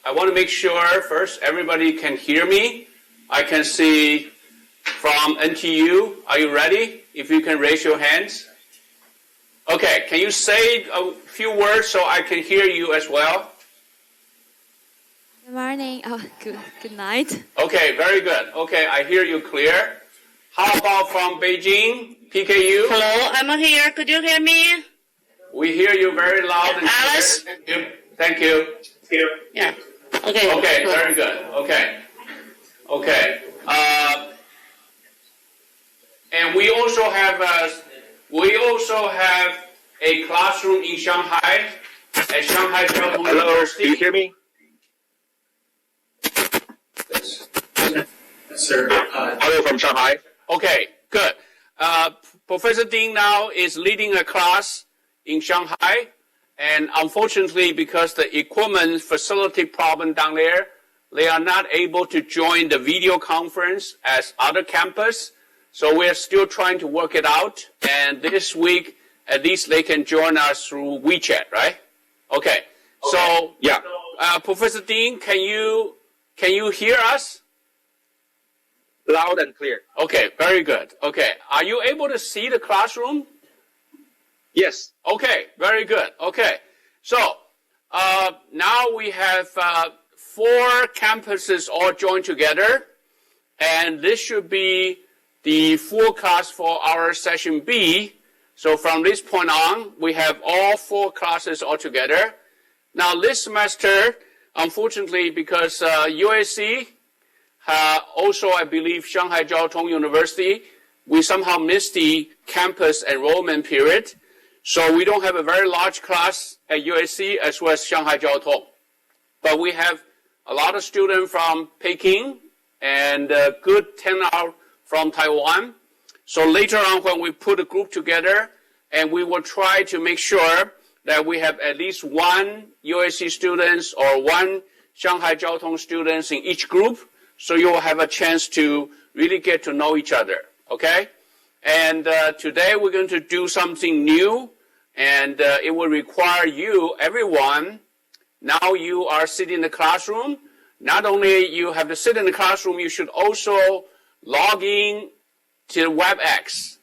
I want to make sure first everybody can hear me. I can see from NTU. Are you ready? If you can raise your hands. Okay, can you say a few words so I can hear you as well? Good morning. Oh, good night. Okay, very good. Okay, I hear you clear. How about from Beijing, PKU? Hello, I'm here. Could you hear me? We hear you very loud and clear. Alice? Thank you. Yeah. Okay. Okay, very good. Okay. And we also have a classroom in Shanghai at Shanghai Jiaotong University. Do you hear me? Yes. Sir. Hello from Shanghai. Okay, good. Professor Ding now is leading a class in Shanghai, and unfortunately, because the equipment facility problem down there, they are not able to join the video conference as other campus. So we're still trying to work it out. And this week, at least they can join us through WeChat, right? Okay. So yeah, Professor Ding, can you hear us? Loud and clear. Okay, very good. Okay, are you able to see the classroom? Yes. Okay, very good. Okay, so now we have 4 campuses all joined together, and this should be the full class for our session B. So from this point on, we have all 4 classes all together. Now this semester, unfortunately, because USC, also I believe Shanghai Jiaotong University, we somehow missed the campus enrollment period. So we don't have a very large class at USC as well as Shanghai Jiaotong. But we have a lot of students from Peking and a good 10 out from Taiwan. So later on when we put a group together, and we will try to make sure that we have at least 1 USC students or 1 Shanghai Jiaotong students in each group, so you will have a chance to really get to know each other, okay? And today we're going to do something new, and it will require you, everyone, now you are sitting in the classroom. Not only you have to sit in the classroom, you should also log in to WebEx.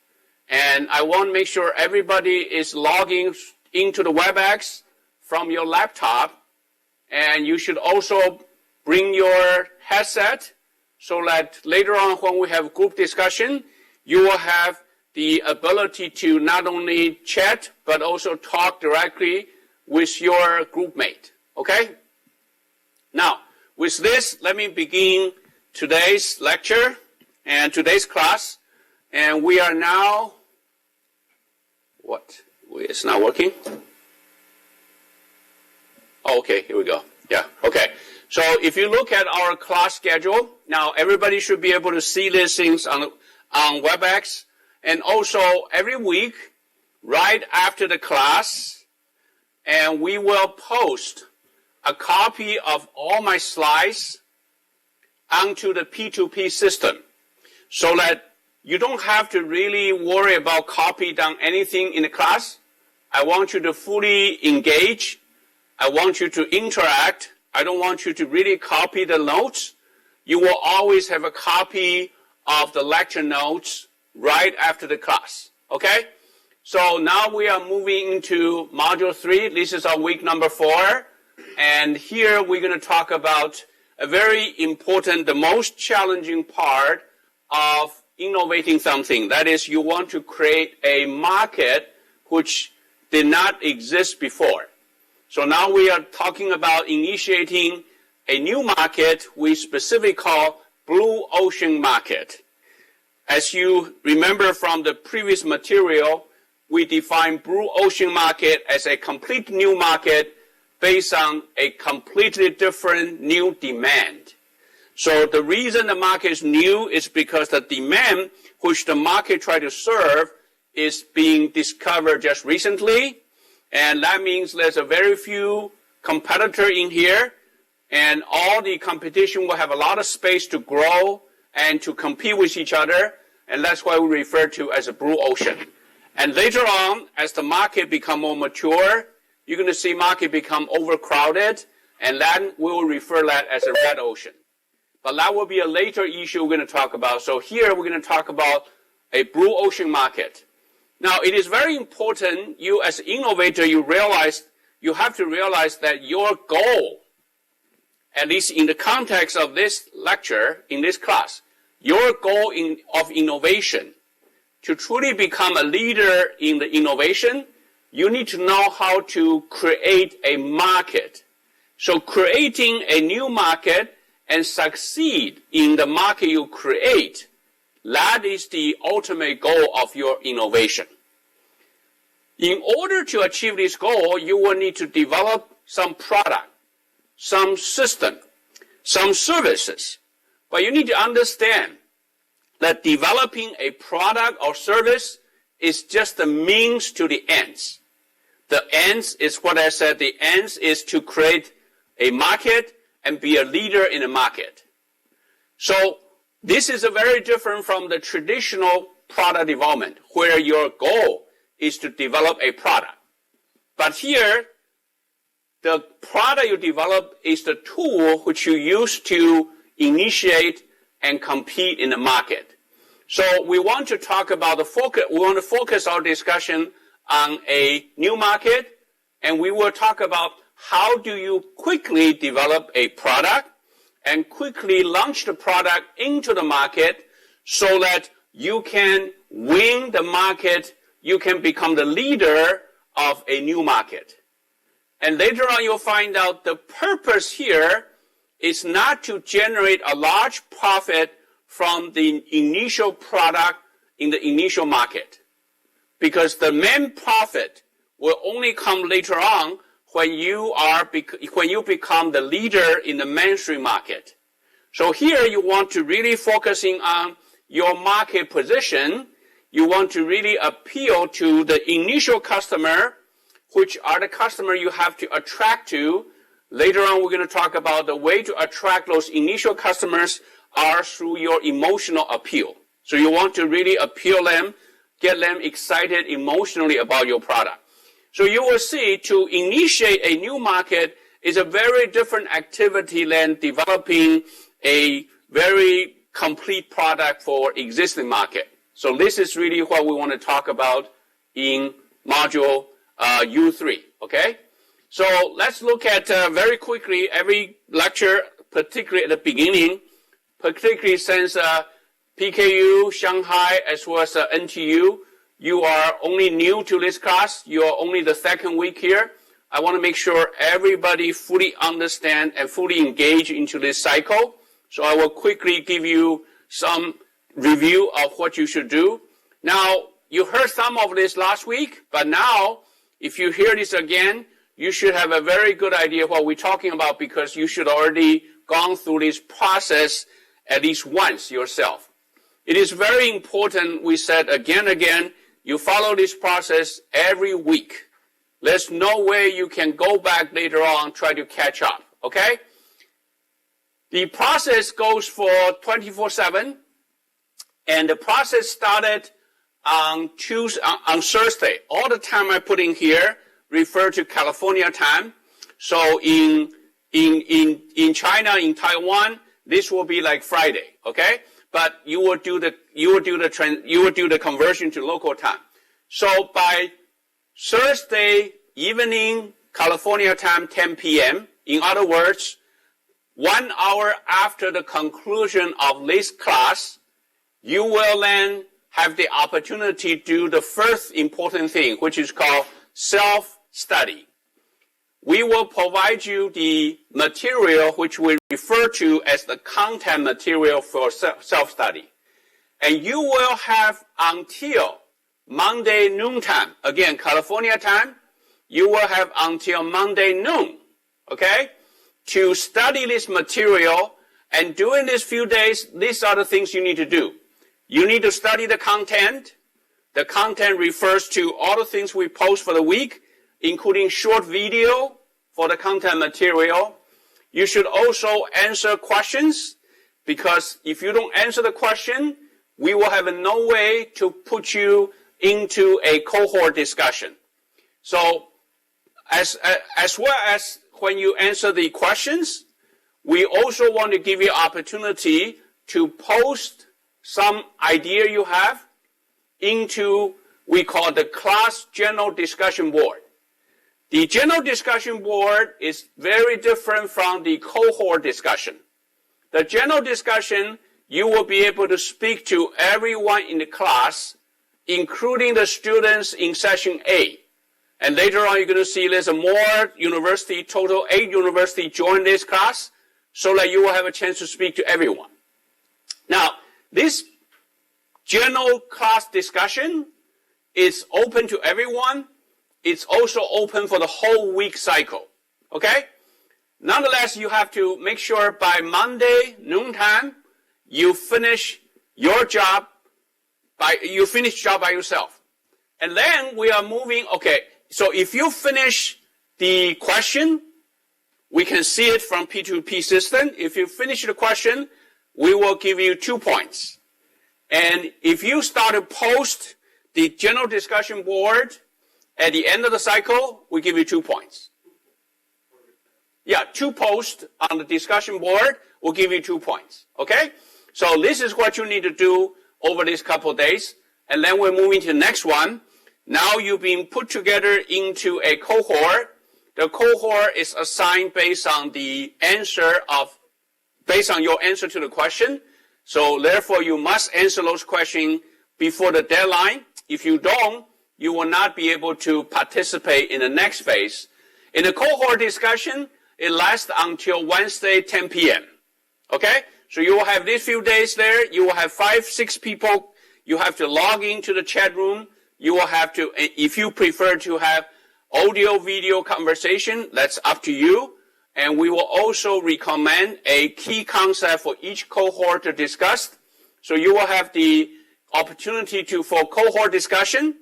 And I want to make sure everybody is logging into the WebEx from your laptop. And you should also bring your headset so that later on when we have group discussion, you will have the ability to not only chat, but also talk directly with your group mate. Okay? Now, with this, let me begin today's lecture and today's class. And we are now, it's not working? Oh, okay, here we go. Yeah, okay. So if you look at our class schedule, now everybody should be able to see these things on WebEx. And also every week, right after the class, and we will post a copy of all my slides onto the P2P system so that you don't have to really worry about copying down anything in the class. I want you to fully engage. I want you to interact. I don't want you to really copy the notes. You will always have a copy of the lecture notes right after the class, okay? So now we are moving into Module 3. This is our week number 4. And here we're going to talk about a very important, the most challenging part of innovating something. That is, you want to create a market which did not exist before. So now we are talking about initiating a new market we specifically call blue ocean market. As you remember from the previous material, we defined blue ocean market as a complete new market based on a completely different new demand. So the reason the market is new is because the demand which the market tried to serve is being discovered just recently. And that means there's a very few competitors in here, and all the competition will have a lot of space to grow and to compete with each other, and that's why we refer to as a blue ocean. And later on, as the market become more mature, you're going to see market become overcrowded, And then we will refer that as a red ocean. But that will be a later issue we're going to talk about. So here we're going to talk about a blue ocean market. Now, it is very important you as an innovator, you have to realize that your goal, at least in the context of this lecture, in this class, your goal of innovation, to truly become a leader in the innovation, you need to know how to create a market. So creating a new market and succeed in the market you create, that is the ultimate goal of your innovation. In order to achieve this goal, you will need to develop some product, some system, some services. But you need to understand that developing a product or service is just the means to the ends. The ends is what I said, the ends is to create a market and be a leader in the market. So this is very different from the traditional product development, where your goal is to develop a product. But here, the product you develop is the tool which you use to initiate and compete in the market. So we want to talk about we want to focus our discussion on a new market, and we will talk about how do you quickly develop a product and quickly launch the product into the market so that you can win the market, you can become the leader of a new market. And later on you'll find out the purpose here is not to generate a large profit from the initial product in the initial market. Because the main profit will only come later on when you become the leader in the mainstream market. So here you want to really focusing on your market position. You want to really appeal to the initial customer, which are the customer you have to attract to. Later on, we're going to talk about the way to attract those initial customers are through your emotional appeal. So you want to really appeal them, get them excited emotionally about your product. So you will see to initiate a new market is a very different activity than developing a very complete product for existing market. So this is really what we want to talk about in module U3, okay? So let's look at very quickly every lecture, particularly at the beginning, particularly since PKU, Shanghai, as well as NTU, you are only new to this class. You are only the second week here. I want to make sure everybody fully understand and fully engage into this cycle. So I will quickly give you some review of what you should do. Now, you heard some of this last week, but now, if you hear this again, you should have a very good idea what we're talking about because you should already gone through this process at least once yourself. It is very important, we said again, you follow this process every week. There's no way you can go back later on and try to catch up, okay? The process goes for 24/7, and the process started on Thursday. All the time I put in here refer to California time. So in China, in Taiwan, this will be like Friday, okay? But you will do the conversion to local time. So by Thursday evening, California time, 10 p.m., in other words, 1 hour after the conclusion of this class, you will then have the opportunity to do the first important thing, which is called self-study. We will provide you the material which we refer to as the content material for self-study. And you will have until Monday noontime, again, California time, you will have until Monday noon, okay, to study this material. And during these few days, these are the things you need to do. You need to study the content. The content refers to all the things we post for the week, including short video for the content material. You should also answer questions, because if you don't answer the question, we will have no way to put you into a cohort discussion. So as well as when you answer the questions, we also want to give you opportunity to post some idea you have into, we call the class general discussion board. The general discussion board is very different from the cohort discussion. The general discussion, you will be able to speak to everyone in the class, including the students in session A. And later on, you're going to see there's more university, total 8 universities join this class, so that you will have a chance to speak to everyone. Now, this general class discussion is open to everyone. It's also open for the whole week cycle, okay? Nonetheless, you have to make sure by Monday noontime, you finish your job by yourself. And then we are moving, okay, so if you finish the question, we can see it from P2P system. If you finish the question, we will give you 2 points. And if you start to post the general discussion board at the end of the cycle, we give you 2 points. Yeah, 2 posts on the discussion board will give you 2 points. Okay? So this is what you need to do over these couple of days. And then we're moving to the next one. Now you've been put together into a cohort. The cohort is assigned based on your answer to the question. So therefore, you must answer those questions before the deadline. If you don't, you will not be able to participate in the next phase. In the cohort discussion, it lasts until Wednesday, 10 p.m. Okay? So you will have these few days there. You will have 5, 6 people. You have to log into the chat room. You will have to, if you prefer to have audio, video conversation, that's up to you. And we will also recommend a key concept for each cohort to discuss. So you will have the opportunity for cohort discussion.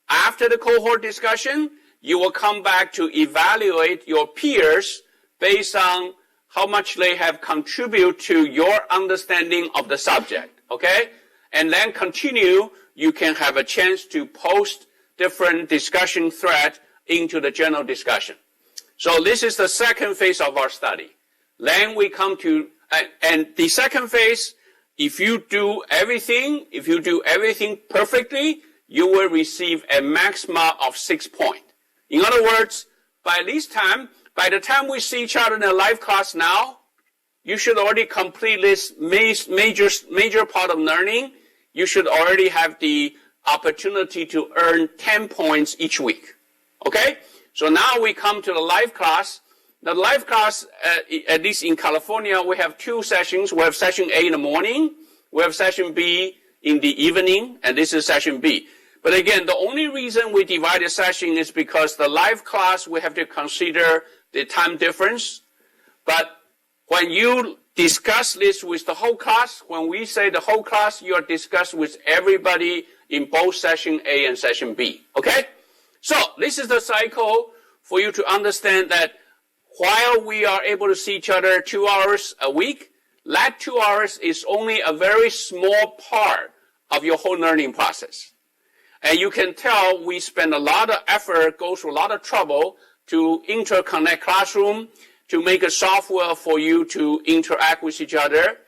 After the cohort discussion, you will come back to evaluate your peers based on how much they have contributed to your understanding of the subject, okay? And then continue, you can have a chance to post different discussion thread into the general discussion. So this is the second phase of our study. Then we come to, and the second phase, if you do everything perfectly, you will receive a maximum of 6 points. In other words, by the time we see each other in a live class now, you should already complete this major part of learning. You should already have the opportunity to earn 10 points each week. Okay? So now we come to the live class. The live class, at least in California, we have 2 sessions. We have session A in the morning. We have session B in the evening, and this is session B. But again, the only reason we divide the session is because the live class, we have to consider the time difference. But when you discuss this with the whole class, when we say the whole class, you are discussing with everybody in both session A and session B. Okay? So this is the cycle for you to understand that while we are able to see each other 2 hours a week, that 2 hours is only a very small part of your whole learning process. And you can tell we spend a lot of effort, go through a lot of trouble to interconnect classroom, to make a software for you to interact with each other.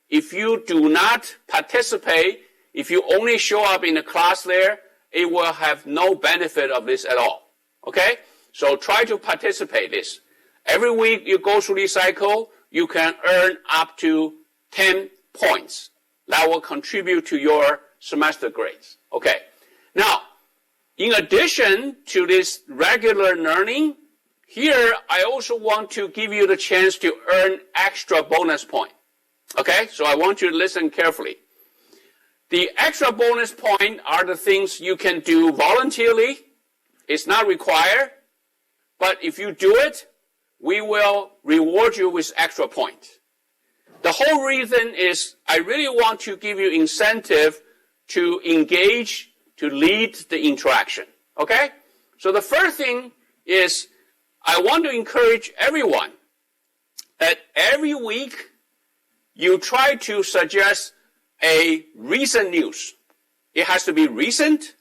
If you do not participate, if you only show up in the class there, it will have no benefit of this at all. Okay? So try to participate this. Every week you go through this cycle, you can earn up to 10 points. That will contribute to your semester grades. Okay. Now, in addition to this regular learning, here I also want to give you the chance to earn extra bonus point. Okay? So I want you to listen carefully. The extra bonus point are the things you can do voluntarily. It's not required. But if you do it, we will reward you with extra points. The whole reason is I really want to give you incentive to engage, to lead the interaction. Okay? So the first thing is I want to encourage everyone that every week you try to suggest a recent news. It has to be recent.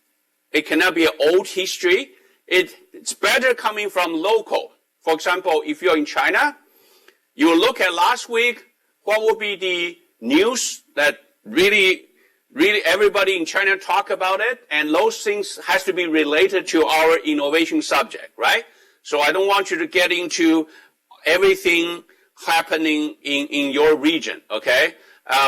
It cannot be an old history. It's better coming from local. For example, if you're in China, you look at last week, what would be the news that really everybody in China talk about it, and those things has to be related to our innovation subject, right? So I don't want you to get into everything happening in your region, okay?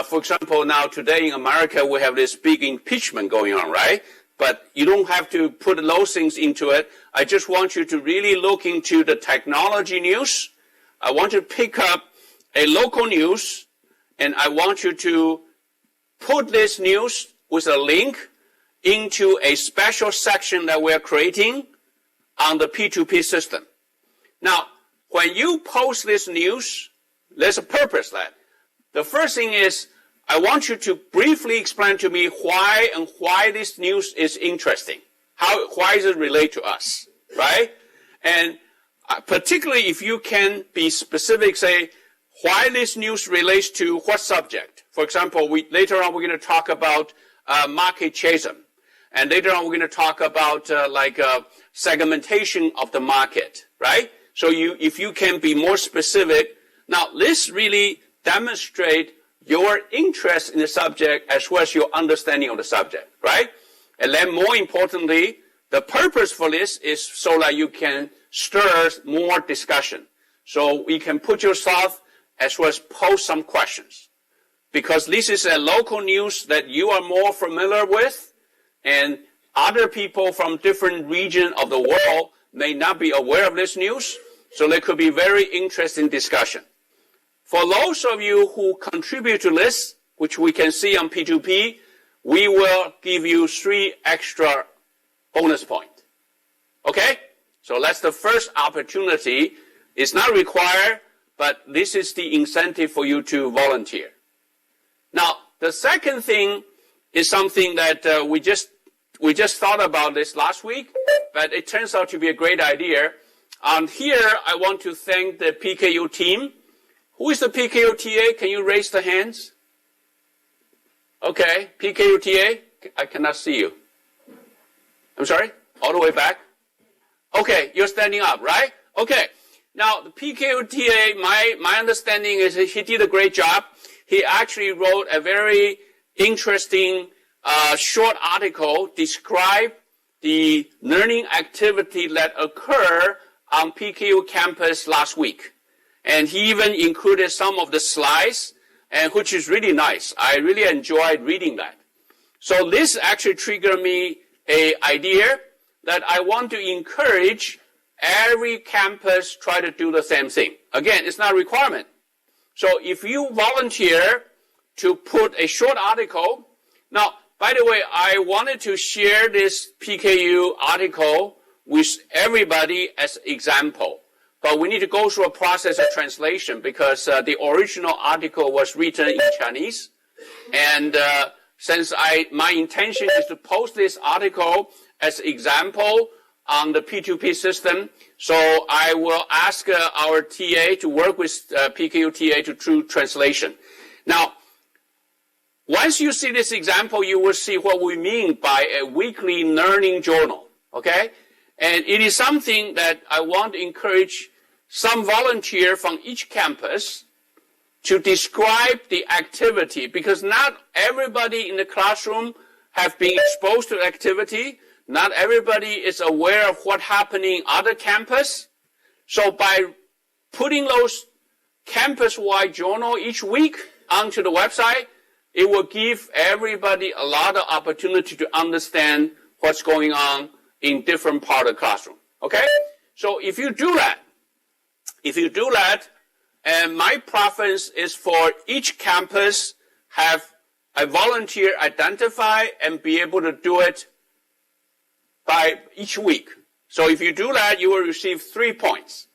For example, now today in America, we have this big impeachment going on, right? But you don't have to put those things into it. I just want you to really look into the technology news. I want you to pick up a local news, and I want you to put this news with a link into a special section that we're creating on the P2P system. Now, when you post this news, there's a purpose that. The first thing is, I want you to briefly explain to me why this news is interesting. Why does it relate to us, right? And particularly if you can be specific, say, why this news relates to what subject. For example, later on we're going to talk about market chasm. And later on we're going to talk about segmentation of the market, right? So if you can be more specific. Now, this really demonstrates your interest in the subject as well as your understanding of the subject, right? And then more importantly, the purpose for this is so that you can stir more discussion. So you can put yourself as well as pose some questions. Because this is a local news that you are more familiar with, and other people from different regions of the world may not be aware of this news, so there could be very interesting discussion. For those of you who contribute to this, which we can see on P2P, we will give you 3 extra bonus points. Okay? So that's the first opportunity. It's not required, but this is the incentive for you to volunteer. Now, the second thing is something that we just thought about this last week, but it turns out to be a great idea. Here, I want to thank the PKU team. Who is the PKU TA? Can you raise the hands? Okay, PKU TA, I cannot see you. I'm sorry? All the way back? Okay, you're standing up, right? Okay. Now, the PKU TA, my understanding is he did a great job. He actually wrote a very interesting short article describe the learning activity that occurred on PKU campus last week. And he even included some of the slides, and which is really nice. I really enjoyed reading that. So this actually triggered me an idea that I want to encourage every campus try to do the same thing. Again, it's not a requirement. So if you volunteer to put a short article, now, by the way, I wanted to share this PKU article with everybody as example. But we need to go through a process of translation because the original article was written in Chinese. And since my intention is to post this article as example on the P2P system, so I will ask our TA to work with PKU TA to do translation. Now, once you see this example, you will see what we mean by a weekly learning journal, okay? And it is something that I want to encourage some volunteer from each campus to describe the activity, because not everybody in the classroom have been exposed to activity. Not everybody is aware of what's happening on other campus. So by putting those campus-wide journal each week onto the website, it will give everybody a lot of opportunity to understand what's going on in different part of the classroom. Okay? So if you do that, and my preference is for each campus have a volunteer identify and be able to do it by each week. So if you do that, you will receive 3 points.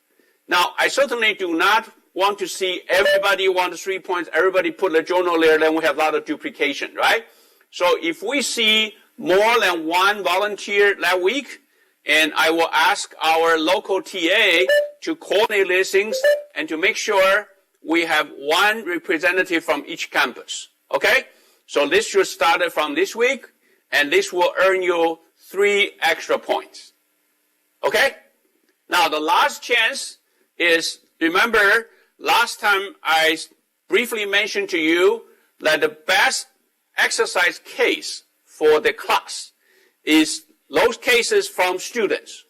Now, I certainly do not want to see everybody want 3 points, everybody put the journal there, then we have a lot of duplication, right? So if we see more than 1 volunteer that week, and I will ask our local TA to coordinate these things and to make sure we have 1 representative from each campus. Okay? So this should start from this week, and this will earn you 3 extra points. Okay? Now, the last chance is, remember, last time I briefly mentioned to you that the best exercise case for the class is those cases from students.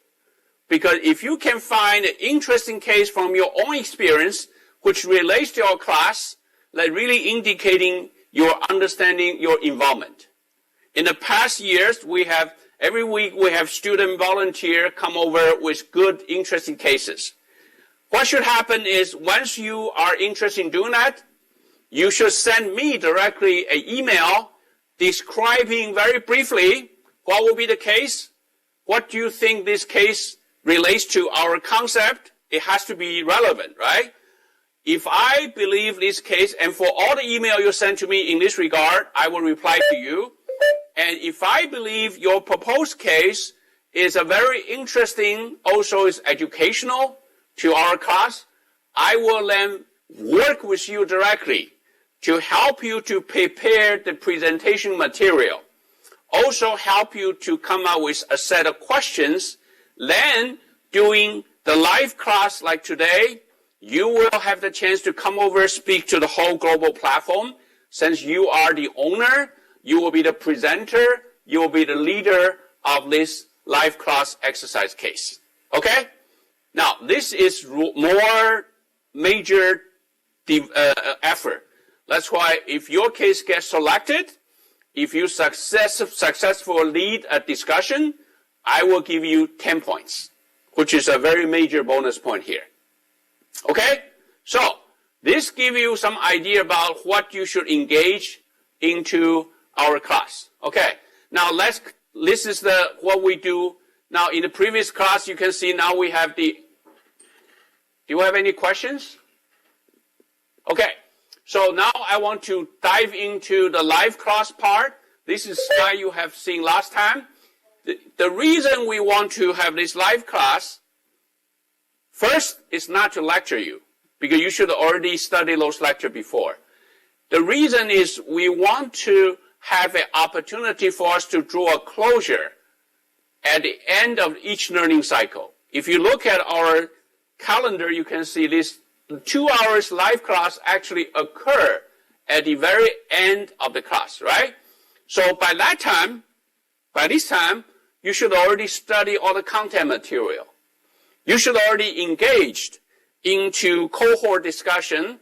Because if you can find an interesting case from your own experience which relates to your class, like really indicating your understanding, your involvement. In the past years, every week we have student volunteer come over with good, interesting cases. What should happen is once you are interested in doing that, you should send me directly an email describing very briefly what will be the case. What do you think this case relates to our concept? It has to be relevant, right? If I believe this case, and for all the email you send to me in this regard, I will reply to you. And if I believe your proposed case is a very interesting, also is educational to our class, I will then work with you directly to help you to prepare the presentation material. Also help you to come up with a set of questions. Then, during the live class like today, you will have the chance to come over and speak to the whole global platform. Since you are the owner, you will be the presenter, you will be the leader of this live class exercise case. Okay? Now, this is more major effort. That's why if your case gets selected, if you successfully lead a discussion, I will give you 10 points, which is a very major bonus point here. Okay? So, this gives you some idea about what you should engage into our class. Okay? Now, this is what we do. Now, in the previous class, you can see now we have do you have any questions? Okay. So now I want to dive into the live class part. This is the slide you have seen last time. The reason we want to have this live class, first, is not to lecture you, because you should already study those lectures before. The reason is we want to have an opportunity for us to draw a closure at the end of each learning cycle. If you look at our calendar, you can see this 2 hours live class actually occur at the very end of the class, right? So by this time, you should already study all the content material. You should already engaged into cohort discussion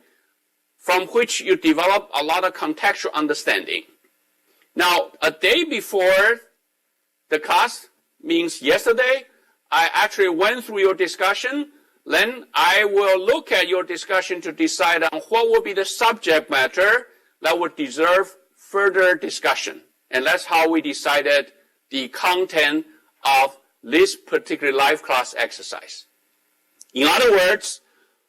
from which you develop a lot of contextual understanding. Now, a day before the class, means yesterday, I actually went through your discussion. Then I will look at your discussion to decide on what will be the subject matter that would deserve further discussion. And that's how we decided the content of this particular live class exercise. In other words,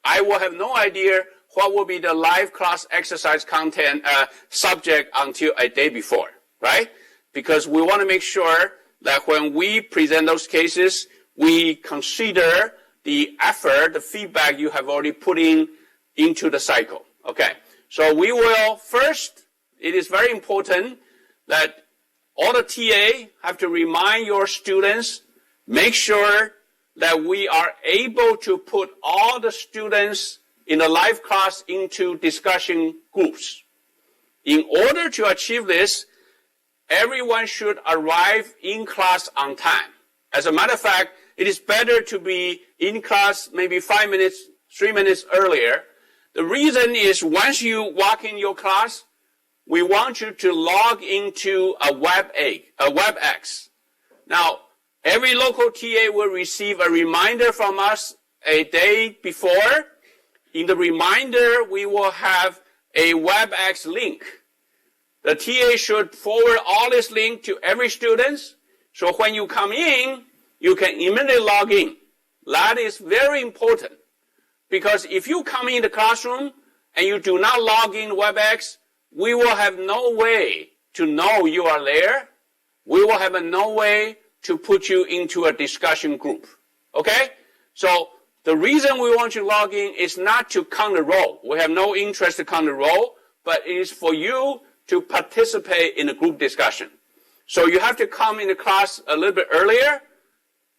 I will have no idea what will be the live class exercise content subject until a day before, right? Because we want to make sure that when we present those cases, we consider the effort, the feedback you have already put into the cycle. Okay, so we will first, it is very important that all the TA have to remind your students, make sure that we are able to put all the students in the live class into discussion groups. In order to achieve this, everyone should arrive in class on time. As a matter of fact, it is better to be in class maybe 5 minutes, 3 minutes earlier. The reason is once you walk in your class, we want you to log into a WebEx. Now, every local TA will receive a reminder from us a day before. In the reminder, we will have a WebEx link. The TA should forward all this link to every student. So when you come in, you can immediately log in. That is very important. Because if you come in the classroom and you do not log in WebEx, we will have no way to know you are there. We will have no way to put you into a discussion group. Okay? So the reason we want you to log in is not to count the roll. We have no interest to count the roll, but it is for you to participate in a group discussion. So you have to come in the class a little bit earlier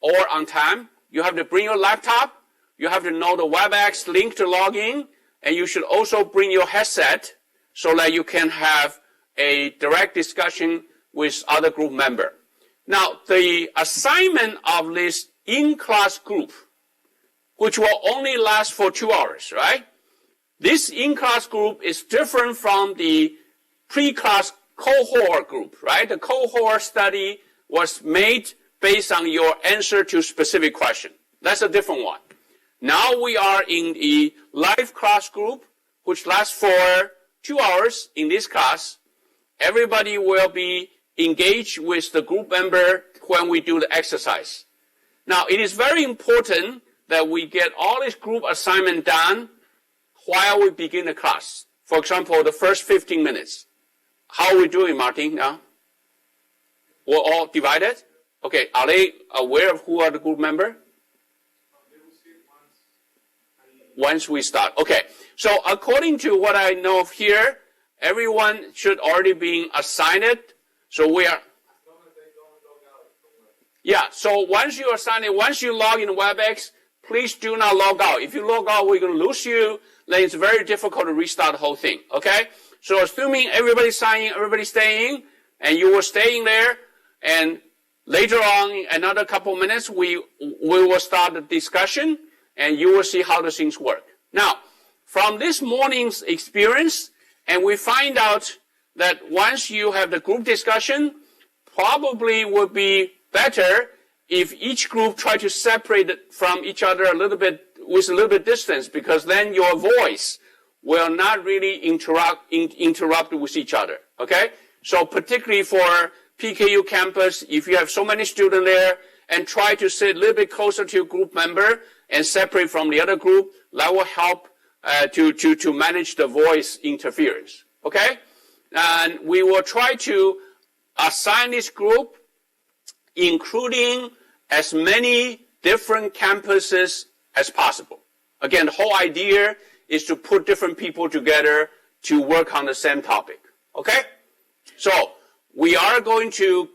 or on time. You have to bring your laptop. you have to know the WebEx link to log in, and you should also bring your headset so that you can have a direct discussion with other group member. Now, the assignment of this in-class group, which will only last for 2 hours, right? This in-class group is different from the pre-class cohort group, right? The cohort study was made based on your answer to specific question. That's a different one. Now we are in the live class group, which lasts for 2 hours in this class. Everybody will be engaged with the group member when we do the exercise. Now, it is very important that we get all this group assignment done while we begin the class. For example, the first 15 minutes. How are we doing, Martin, now? We're all divided? Okay, are they aware of who are the group member? Once we start. Okay, so according to what I know of here, everyone should already be assigned it. So we are... Yeah, so once you assign it, once you log in WebEx, please do not log out. If you log out, we're going to lose you. Then it's very difficult to restart the whole thing, okay? So assuming everybody's signing, everybody's staying, and you were staying there, and later on, in another couple of minutes, we will start the discussion, and you will see how the things work. Now, from this morning's experience, and we find out that once you have the group discussion, probably would be better if each group try to separate it from each other a little bit, with a little bit distance, because then your voice will not really interrupt with each other, okay? So particularly for PKU campus, if you have so many students there, and try to sit a little bit closer to your group member and separate from the other group, that will help to manage the voice interference, okay? And we will try to assign this group, including as many different campuses as possible. Again, the whole idea is to put different people together to work on the same topic, okay? So we are going to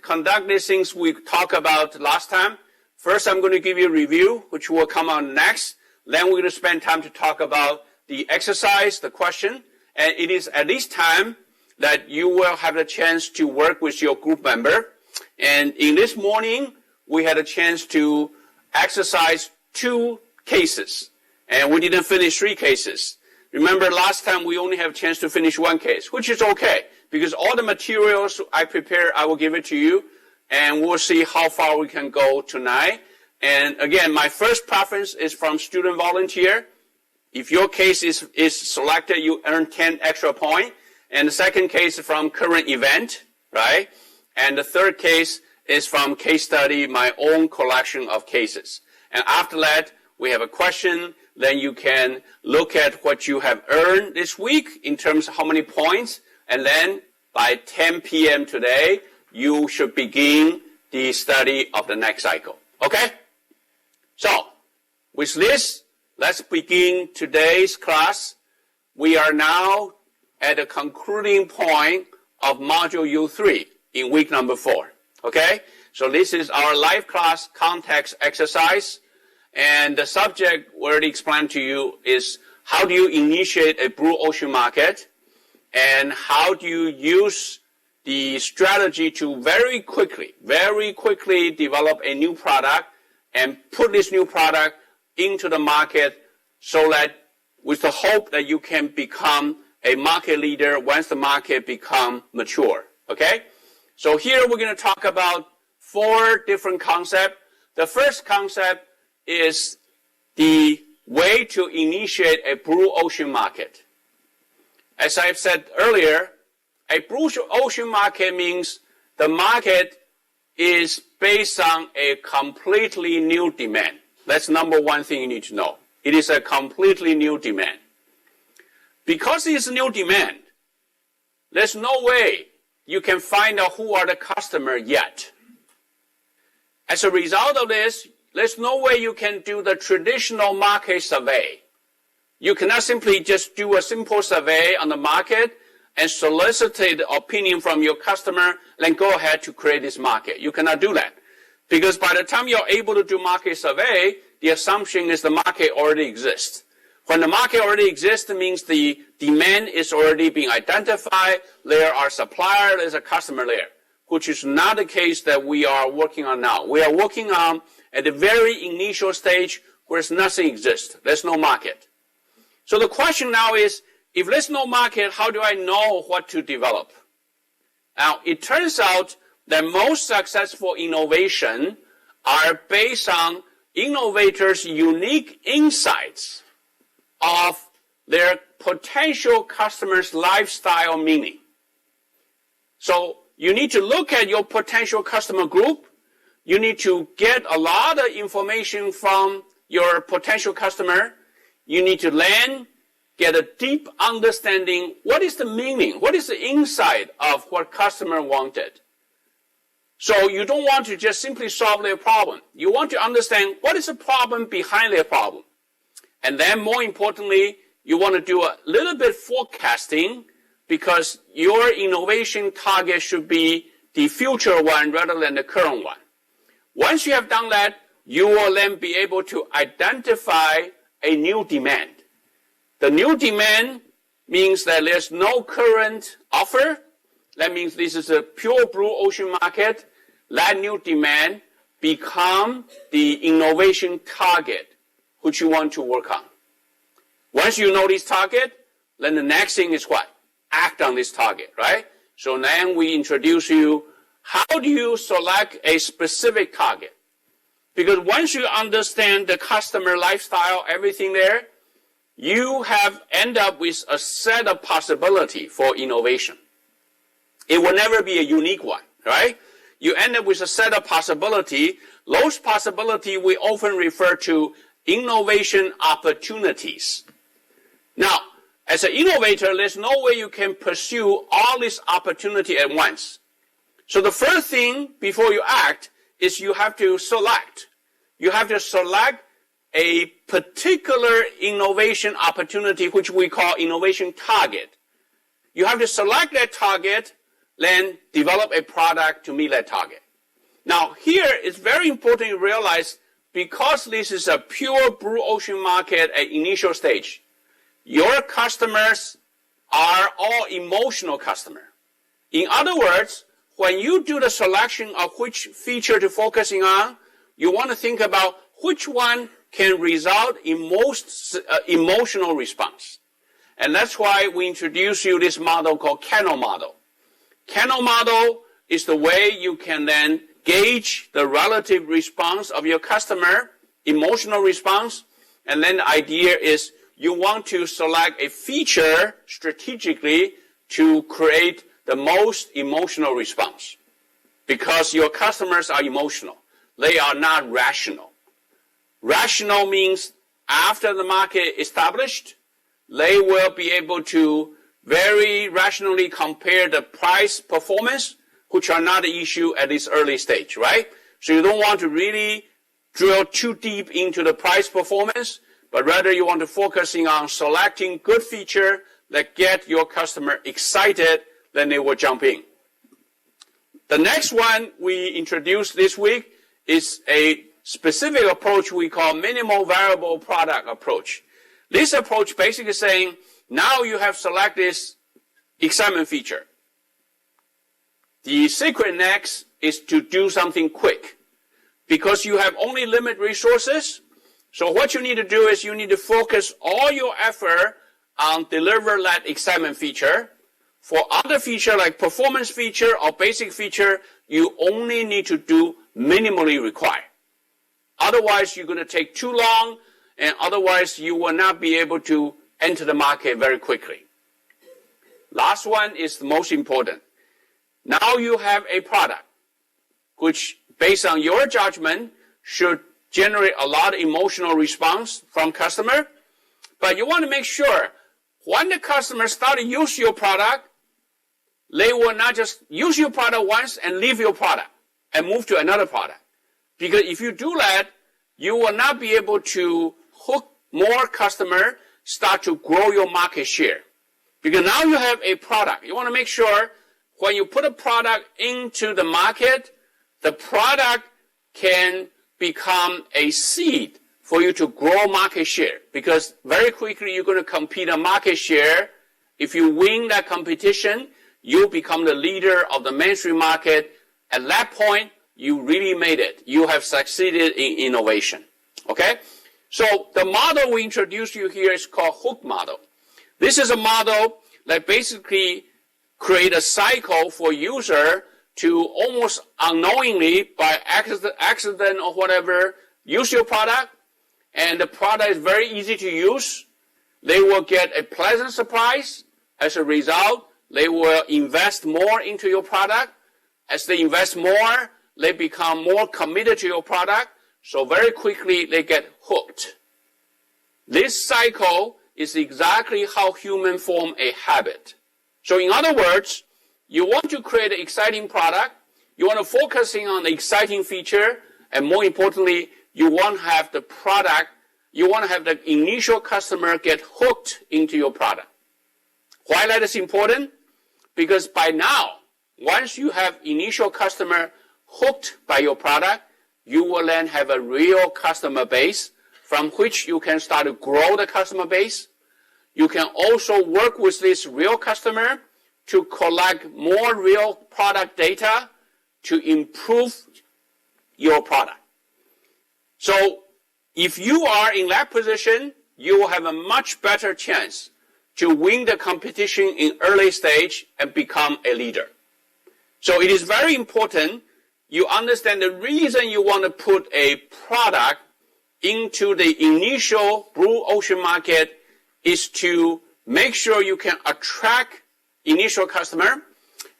conduct these things we talked about last time. First, I'm going to give you a review, which will come on next. Then we're going to spend time to talk about the exercise, the question. And it is at this time that you will have a chance to work with your group member. And in this morning, we had a chance to exercise 2 cases. And we didn't finish 3 cases. Remember, last time we only have a chance to finish 1 case, which is okay, because all the materials I prepare, I will give it to you, and we'll see how far we can go tonight. And again, my first preference is from student volunteer. If your case is selected, you earn 10 extra points. And the second case is from current event, right? And the third case is from case study, my own collection of cases. And after that, we have a question. Then you can look at what you have earned this week in terms of how many points. And then by 10 p.m. today, you should begin the study of the next cycle. Okay? So, with this, let's begin today's class. We are now at the concluding point of Module U3 in week number 4. Okay? So this is our live class context exercise. And the subject we already explained to you is how do you initiate a blue ocean market, and how do you use the strategy to very quickly develop a new product and put this new product into the market so that with the hope that you can become a market leader once the market become mature. Okay? So here we're going to talk about 4 different concepts. The first concept is the way to initiate a blue ocean market. As I've said earlier, a blue ocean market means the market is based on a completely new demand. That's number one thing you need to know. It is a completely new demand. Because it's a new demand, there's no way you can find out who are the customer yet. As a result of this, there's no way you can do the traditional market survey. You cannot simply just do a simple survey on the market and solicit the opinion from your customer, then go ahead to create this market. You cannot do that. Because by the time you're able to do market survey, the assumption is the market already exists. When the market already exists, it means the demand is already being identified. There are suppliers, there's a customer there, which is not the case that we are working on now. We are working on at the very initial stage where nothing exists. There's no market. So the question now is, if there's no market, how do I know what to develop? Now, it turns out that most successful innovation are based on innovators' unique insights of their potential customers' lifestyle meaning. So you need to look at your potential customer group. You need to get a lot of information from your potential customer. You need to then get a deep understanding. What is the meaning? What is the insight of what customer wanted? So you don't want to just simply solve their problem. You want to understand what is the problem behind their problem. And then more importantly, you want to do a little bit forecasting because your innovation target should be the future one rather than the current one. Once you have done that, you will then be able to identify a new demand. The new demand means that there's no current offer. That means this is a pure blue ocean market. That new demand become the innovation target which you want to work on. Once you know this target, then the next thing is what? Act on this target, right? So then we introduce you, how do you select a specific target? Because once you understand the customer lifestyle, everything there, you have end up with a set of possibility for innovation. It will never be a unique one, right? You end up with a set of possibility. Those possibility we often refer to innovation opportunities. Now, as an innovator, there's no way you can pursue all this opportunity at once. So the first thing before you act is you have to select. You have to select a particular innovation opportunity, which we call innovation target. You have to select that target, then develop a product to meet that target. Now, here it's very important to realize, because this is a pure blue ocean market at initial stage, your customers are all emotional customers. In other words, when you do the selection of which feature to focusing on, you want to think about which one can result in most emotional response. And that's why we introduce you this model called Kano model. Kano model is the way you can then gauge the relative response of your customer, emotional response, and then the idea is you want to select a feature strategically to create the most emotional response. Because your customers are emotional. They are not rational. Rational means after the market established, they will be able to very rationally compare the price performance, which are not an issue at this early stage, right? So you don't want to really drill too deep into the price performance, but rather you want to focusing on selecting good feature that get your customer excited, then they will jump in. The next one we introduced this week is a specific approach we call minimal variable product approach. This approach basically saying, now you have selected this excitement feature. The secret next is to do something quick. Because you have only limited resources, so what you need to do is you need to focus all your effort on deliver that excitement feature. For other feature like performance feature or basic feature, you only need to do minimally required. Otherwise, you're going to take too long, and otherwise you will not be able to enter the market very quickly. Last one is the most important. Now you have a product which, based on your judgment, should generate a lot of emotional response from customer. But you want to make sure when the customer start to use your product, they will not just use your product once and leave your product and move to another product. Because if you do that, you will not be able to hook more customer, start to grow your market share. Because now you have a product. You want to make sure when you put a product into the market, the product can become a seed for you to grow market share, because very quickly you're going to compete on market share. If you win that competition, you become the leader of the mainstream market. At that point, you really made it. You have succeeded in innovation. Okay? So the model we introduced you here is called hook model. This is a model that basically create a cycle for user to almost unknowingly, by accident or whatever, use your product, and the product is very easy to use. They will get a pleasant surprise. As a result, they will invest more into your product. As they invest more, they become more committed to your product. So very quickly, they get hooked. This cycle is exactly how humans form a habit. So in other words, you want to create an exciting product. You want to focus on the exciting feature. And more importantly, you want to have the product, you want to have the initial customer get hooked into your product. Why that is important? Because by now, once you have initial customer hooked by your product, you will then have a real customer base from which you can start to grow the customer base. You can also work with this real customer to collect more real product data to improve your product. So if you are in that position, you will have a much better chance to win the competition in early stage and become a leader. So it is very important you understand the reason you want to put a product into the initial blue ocean market is to make sure you can attract initial customer,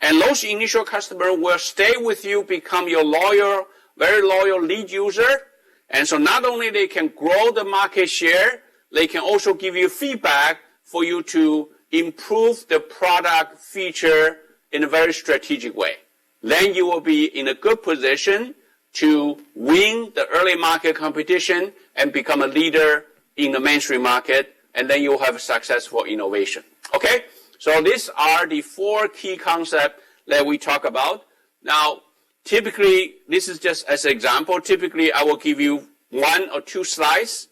and those initial customers will stay with you, become your loyal, very loyal lead user. And so not only they can grow the market share, they can also give you feedback for you to improve the product feature in a very strategic way. Then you will be in a good position to win the early market competition and become a leader in the mainstream market, and then you'll have successful innovation. Okay? So these are the 4 key concepts that we talk about. Now, typically, this is just as an example. Typically, I will give you 1 or 2 slides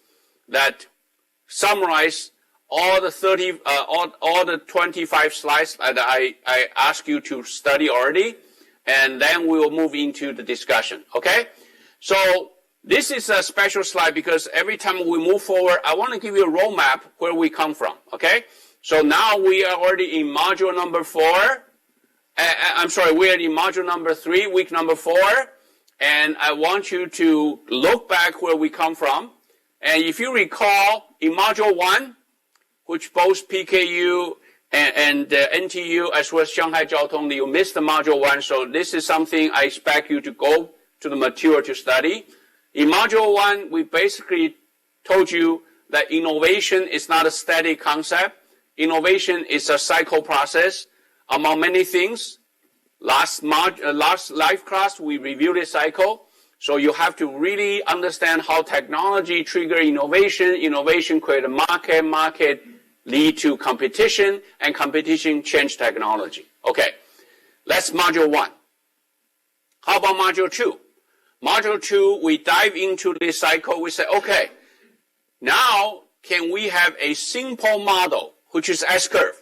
that summarize all the 25 slides that I ask you to study already, and then we will move into the discussion. Okay? So this is a special slide because every time we move forward, I want to give you a roadmap where we come from. Okay? So now we are already in module number 4. We're in module number 3, week number 4. And I want you to look back where we come from. And if you recall, in module 1, which both PKU and NTU as well as Shanghai Jiao Tong, you missed the module 1. So this is something I expect you to go to the material to study. In module 1, we basically told you that innovation is not a static concept. Innovation is a cycle process among many things. Last live class, we reviewed the cycle. So you have to really understand how technology trigger innovation, innovation create a market lead to competition, and competition change technology. Okay, that's module 1. How about module 2? Module 2, we dive into this cycle. We say, okay, now can we have a simple model, which is S-curve?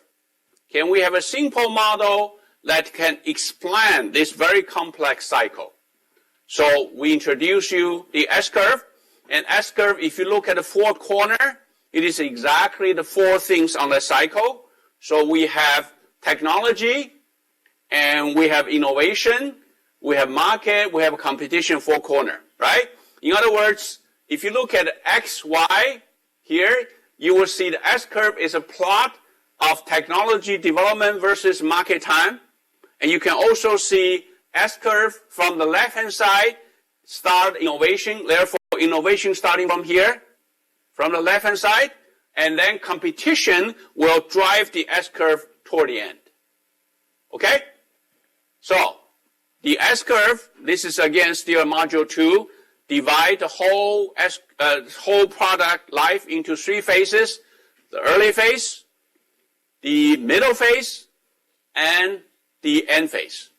Can we have a simple model that can explain this very complex cycle? So we introduce you the S-curve, and S-curve, if you look at the 4 corner, it is exactly the 4 things on the cycle. So we have technology, and we have innovation, we have market, we have competition, 4 corner, right? In other words, if you look at X, Y here, you will see the S-curve is a plot of technology development versus market time. And you can also see S-curve from the left-hand side, start innovation, therefore innovation starting from here, from the left-hand side, and then competition will drive the S-curve toward the end. Okay? So, the S-curve, this is again still module 2, divide the whole product life into 3 phases: the early phase, the middle phase, and the end phase.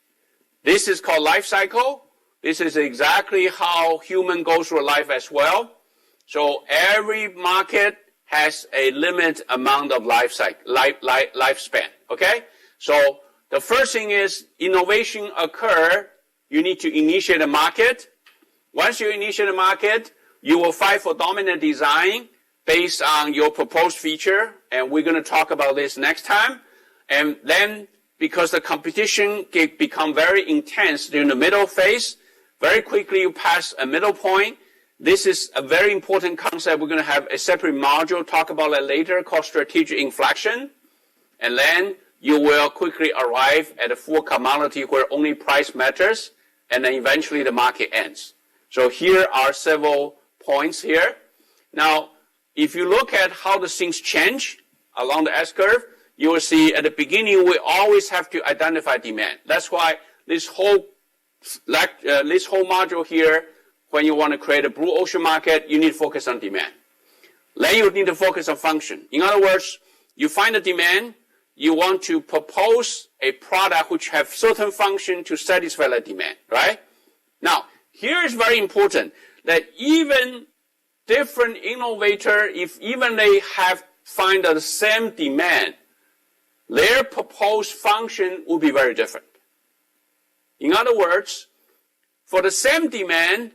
This is called life cycle. This is exactly how human goes through life as well. So every market has a limited amount of lifespan, okay? So the first thing is innovation occur, you need to initiate a market. Once you initiate a market, you will fight for dominant design based on your proposed feature, and we're going to talk about this next time. And then, because the competition become very intense during the middle phase, very quickly you pass a middle point. This is a very important concept. We're going to have a separate module, talk about that later, called strategic inflection. And then you will quickly arrive at a full commodity where only price matters, and then eventually the market ends. So here are several points here. Now, if you look at how the things change along the S-curve, you will see at the beginning we always have to identify demand. That's why this whole module here, when you want to create a blue ocean market, you need to focus on demand. Then you need to focus on function. In other words, you find the demand, you want to propose a product which have certain function to satisfy that demand, right? Now, here is very important that even different innovator, if even they have find the same demand, their proposed function will be very different. In other words, for the same demand,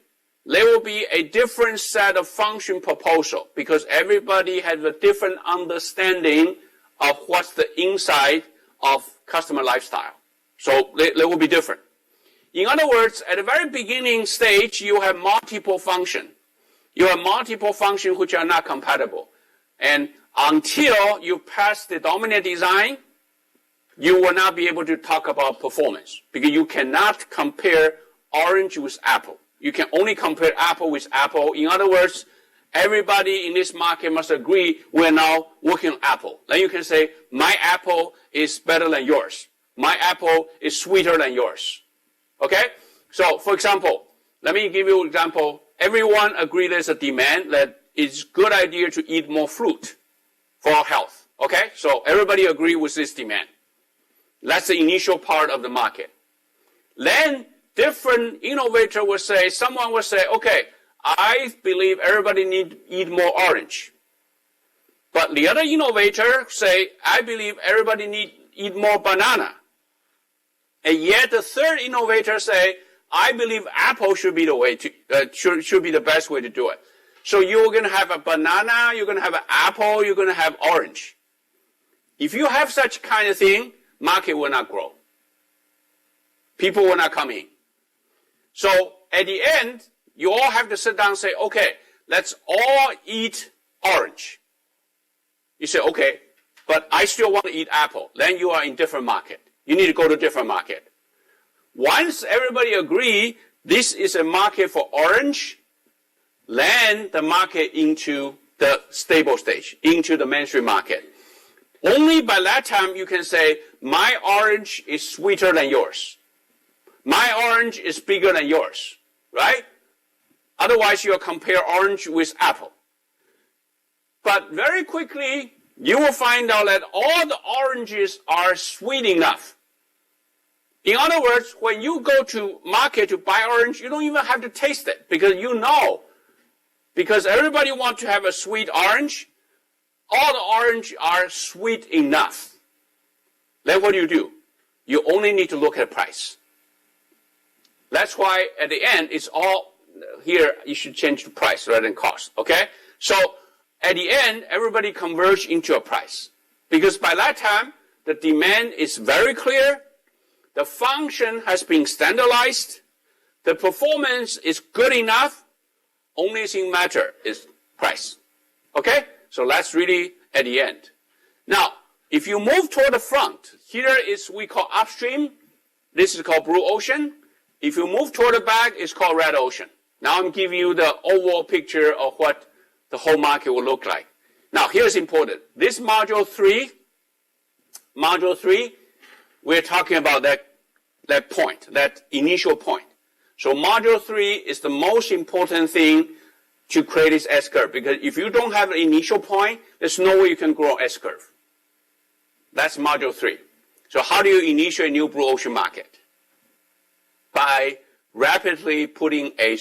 there will be a different set of function proposal because everybody has a different understanding of what's the inside of customer lifestyle. So they will be different. In other words, at the very beginning stage, you have multiple functions. You have multiple functions which are not compatible. And until you pass the dominant design, you will not be able to talk about performance because you cannot compare orange with apple. You can only compare apple with apple. In other words, everybody in this market must agree we're now working on apple. Then you can say, my apple is better than yours. My apple is sweeter than yours. Okay? So, for example, let me give you an example. Everyone agrees there's a demand that it's a good idea to eat more fruit for our health. Okay? So everybody agree with this demand. That's the initial part of the market. Then different innovator will say, someone will say, okay, I believe everybody need to eat more orange. But the other innovator say, I believe everybody need to eat more banana. And yet the third innovator say, I believe apple should be the way to should be the best way to do it. So you're going to have a banana, you're going to have an apple, you're going to have orange. If you have such kind of thing, market will not grow. People will not come in. So at the end, you all have to sit down and say, okay, let's all eat orange. You say, okay, but I still want to eat apple. Then you are in different market. You need to go to different market. Once everybody agree this is a market for orange, then the market into the stable stage, into the mainstream market. Only by that time you can say, my orange is sweeter than yours. My orange is bigger than yours, right? Otherwise, you'll compare orange with apple. But very quickly, you will find out that all the oranges are sweet enough. In other words, when you go to market to buy orange, you don't even have to taste it because you know. Because everybody wants to have a sweet orange. All the orange are sweet enough. Then what do? You only need to look at price. That's why at the end, it's all here. You should change the price rather than cost. Okay? So at the end, everybody converge into a price. Because by that time, the demand is very clear. The function has been standardized. The performance is good enough. Only thing matter is price. Okay? So that's really at the end. Now, if you move toward the front, here is we call upstream. This is called blue ocean. If you move toward the back, it's called red ocean. Now I'm giving you the overall picture of what the whole market will look like. Now, here's important. This module 3, we're talking about that point, that initial point. So module 3 is the most important thing to create this S-curve, because if you don't have an initial point, there's no way you can grow S-curve. That's module 3. So how do you initiate a new blue ocean market? By rapidly putting a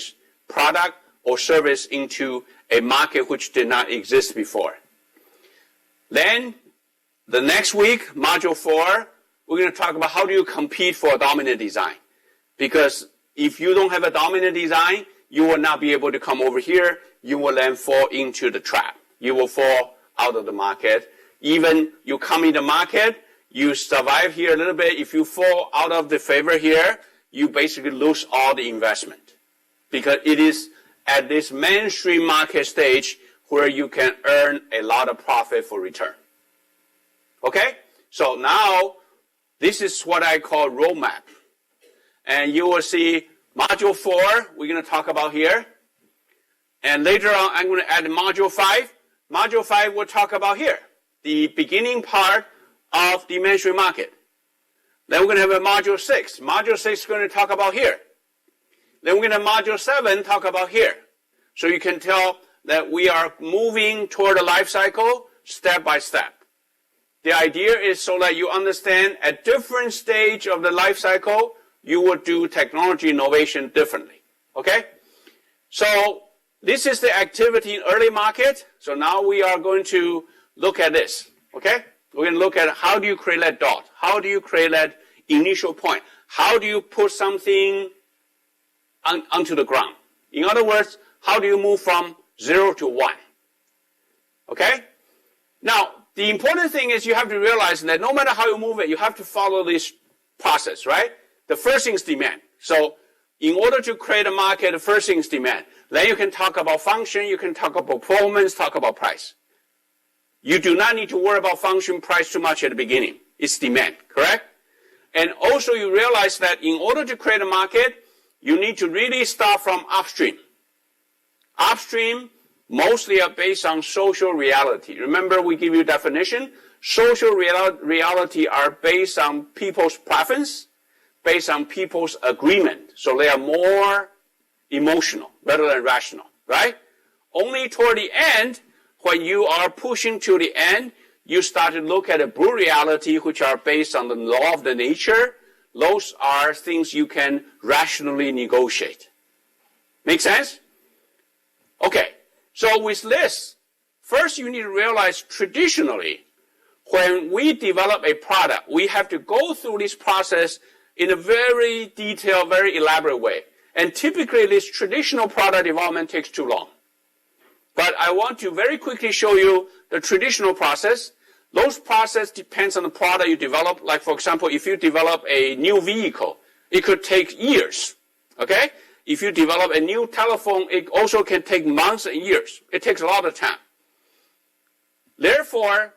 product or service into a market which did not exist before. Then, the next week, Module 4, we're going to talk about how do you compete for a dominant design. Because if you don't have a dominant design, you will not be able to come over here. You will then fall into the trap. You will fall out of the market. Even you come in the market, you survive here a little bit. If you fall out of the favor here, you basically lose all the investment. Because it is at this mainstream market stage where you can earn a lot of profit for return. Okay? So now, this is what I call roadmap. And you will see Module 4, we're going to talk about here. And later on, I'm going to add Module 5. Module 5 we'll talk about here, the beginning part of the mainstream market. Then we're going to have a Module 6. Module 6 is going to talk about here. Then we're going to have Module 7 talk about here. So you can tell that we are moving toward a life cycle step by step. The idea is so that you understand at different stage of the life cycle, you will do technology innovation differently. Okay? So this is the activity in early market. So now we are going to look at this. Okay? We're going to look at how do you create that dot? How do you create that initial point? How do you put something onto the ground? In other words, how do you move from 0 to 1? Okay? Now, the important thing is you have to realize that no matter how you move it, you have to follow this process, right? The first thing is demand. So in order to create a market, the first thing is demand. Then you can talk about function, you can talk about performance, talk about price. You do not need to worry about function price too much at the beginning. It's demand, correct? And also you realize that in order to create a market, you need to really start from upstream. Upstream mostly are based on social reality. Remember, we give you definition. Social reality are based on people's preference, based on people's agreement. So they are more emotional rather than rational, right? Only toward the end, when you are pushing to the end, you start to look at a brute reality, which are based on the law of the nature. Those are things you can rationally negotiate. Make sense? Okay. So with this, first you need to realize traditionally, when we develop a product, we have to go through this process in a very detailed, very elaborate way. And typically this traditional product development takes too long. But I want to very quickly show you the traditional process. Those process depends on the product you develop. Like for example, if you develop a new vehicle, it could take years. Okay? If you develop a new telephone, it also can take months and years. It takes a lot of time. Therefore,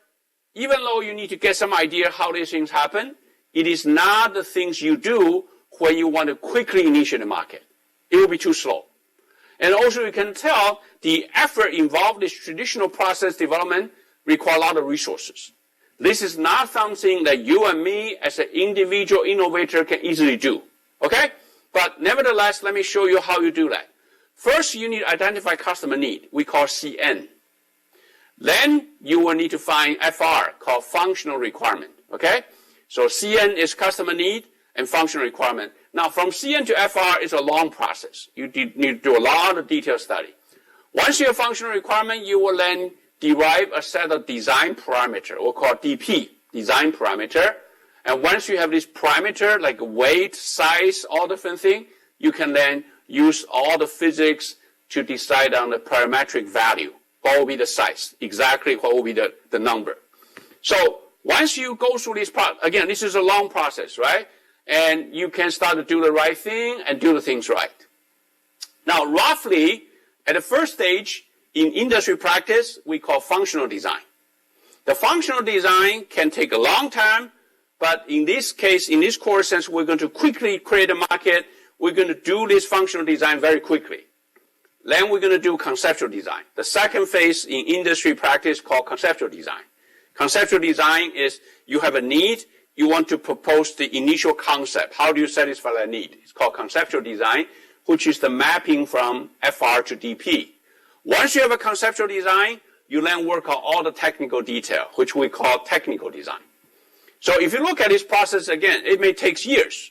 even though you need to get some idea how these things happen, it is not the things you do when you want to quickly initiate the market. It will be too slow. And also you can tell the effort involved in this traditional process development require a lot of resources. This is not something that you and me as an individual innovator can easily do. Okay? But nevertheless, let me show you how you do that. First, you need to identify customer need. We call CN. Then you will need to find FR, called functional requirement. Okay? So CN is customer need and functional requirement. Now, from CN to FR is a long process. You need to do a lot of detailed study. Once you have functional requirement, you will then derive a set of design parameter, or called DP, design parameter. And once you have this parameter, like weight, size, all different things, you can then use all the physics to decide on the parametric value. What will be the size? Exactly what will be the number. So once you go through this process, again, this is a long process, right? And you can start to do the right thing and do the things right. Now, roughly, at the first stage, in industry practice, we call functional design. The functional design can take a long time, but in this case, in this course, since we're going to quickly create a market, we're going to do this functional design very quickly. Then we're going to do conceptual design. The second phase in industry practice called conceptual design. Conceptual design is you have a need, you want to propose the initial concept. How do you satisfy that need? It's called conceptual design, which is the mapping from FR to DP. Once you have a conceptual design, you then work on all the technical detail, which we call technical design. So if you look at this process again, it may take years.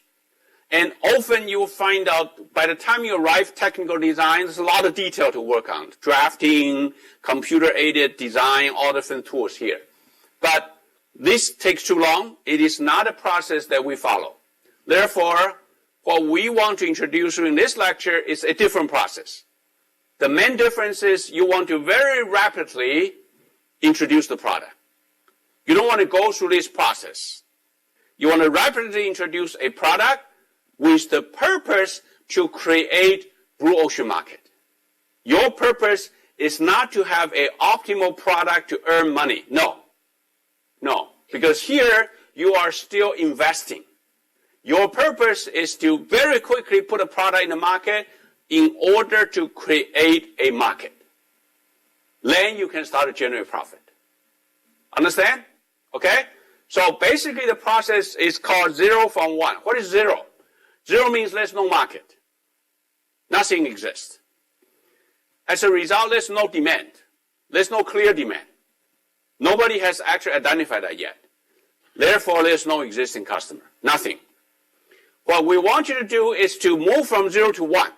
And often you will find out by the time you arrive technical design, there's a lot of detail to work on. Drafting, computer-aided design, all different tools here. But this takes too long. It is not a process that we follow. Therefore, what we want to introduce in this lecture is a different process. The main difference is you want to very rapidly introduce the product. You don't want to go through this process. You want to rapidly introduce a product with the purpose to create blue ocean market. Your purpose is not to have an optimal product to earn money. No. No. Because here you are still investing. Your purpose is to very quickly put a product in the market in order to create a market. Then you can start to generate profit. Understand? Okay? So basically the process is called 0 from 1. What is 0? 0 means there's no market. Nothing exists. As a result, there's no demand. There's no clear demand. Nobody has actually identified that yet. Therefore, there's no existing customer. Nothing. What we want you to do is to move from 0 to 1.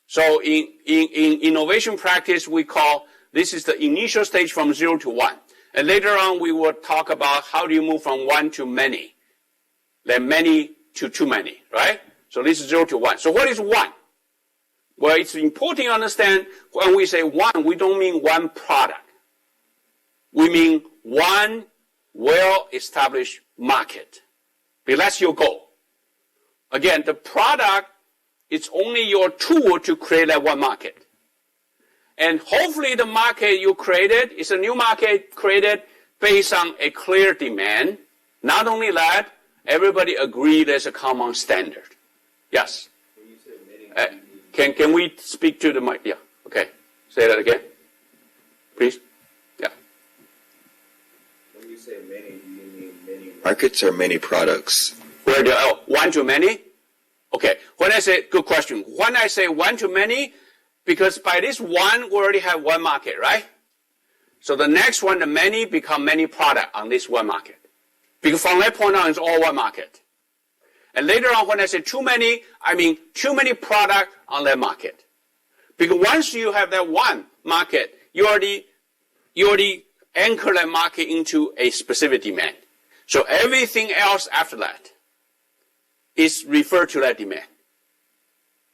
So in innovation practice, we call this is the initial stage from 0 to 1. And later on, we will talk about how do you move from 1 to many. Then many to too many, right? So this is 0 to 1. So what is 1? Well, it's important to understand when we say 1, we don't mean one product. We mean one well-established market. Because that's your goal. Again, the product is only your tool to create that one market. And hopefully the market you created is a new market created based on a clear demand. Not only that, everybody agree there's a common standard. Yes? When you say many, Can we speak to the mic? Yeah, okay. Say that again, please. Yeah. when you say many, do you mean many markets or many products? Where do, 1 to many? Okay, when I say, good question. When I say 1 to many, because by this 1, we already have one market, right? So the next one, the many, become many product on this one market. Because from that point on, it's all one market. And later on, when I say too many, I mean too many product on that market. Because once you have that one market, you already anchor that market into a specific demand. So everything else after that is referred to that demand.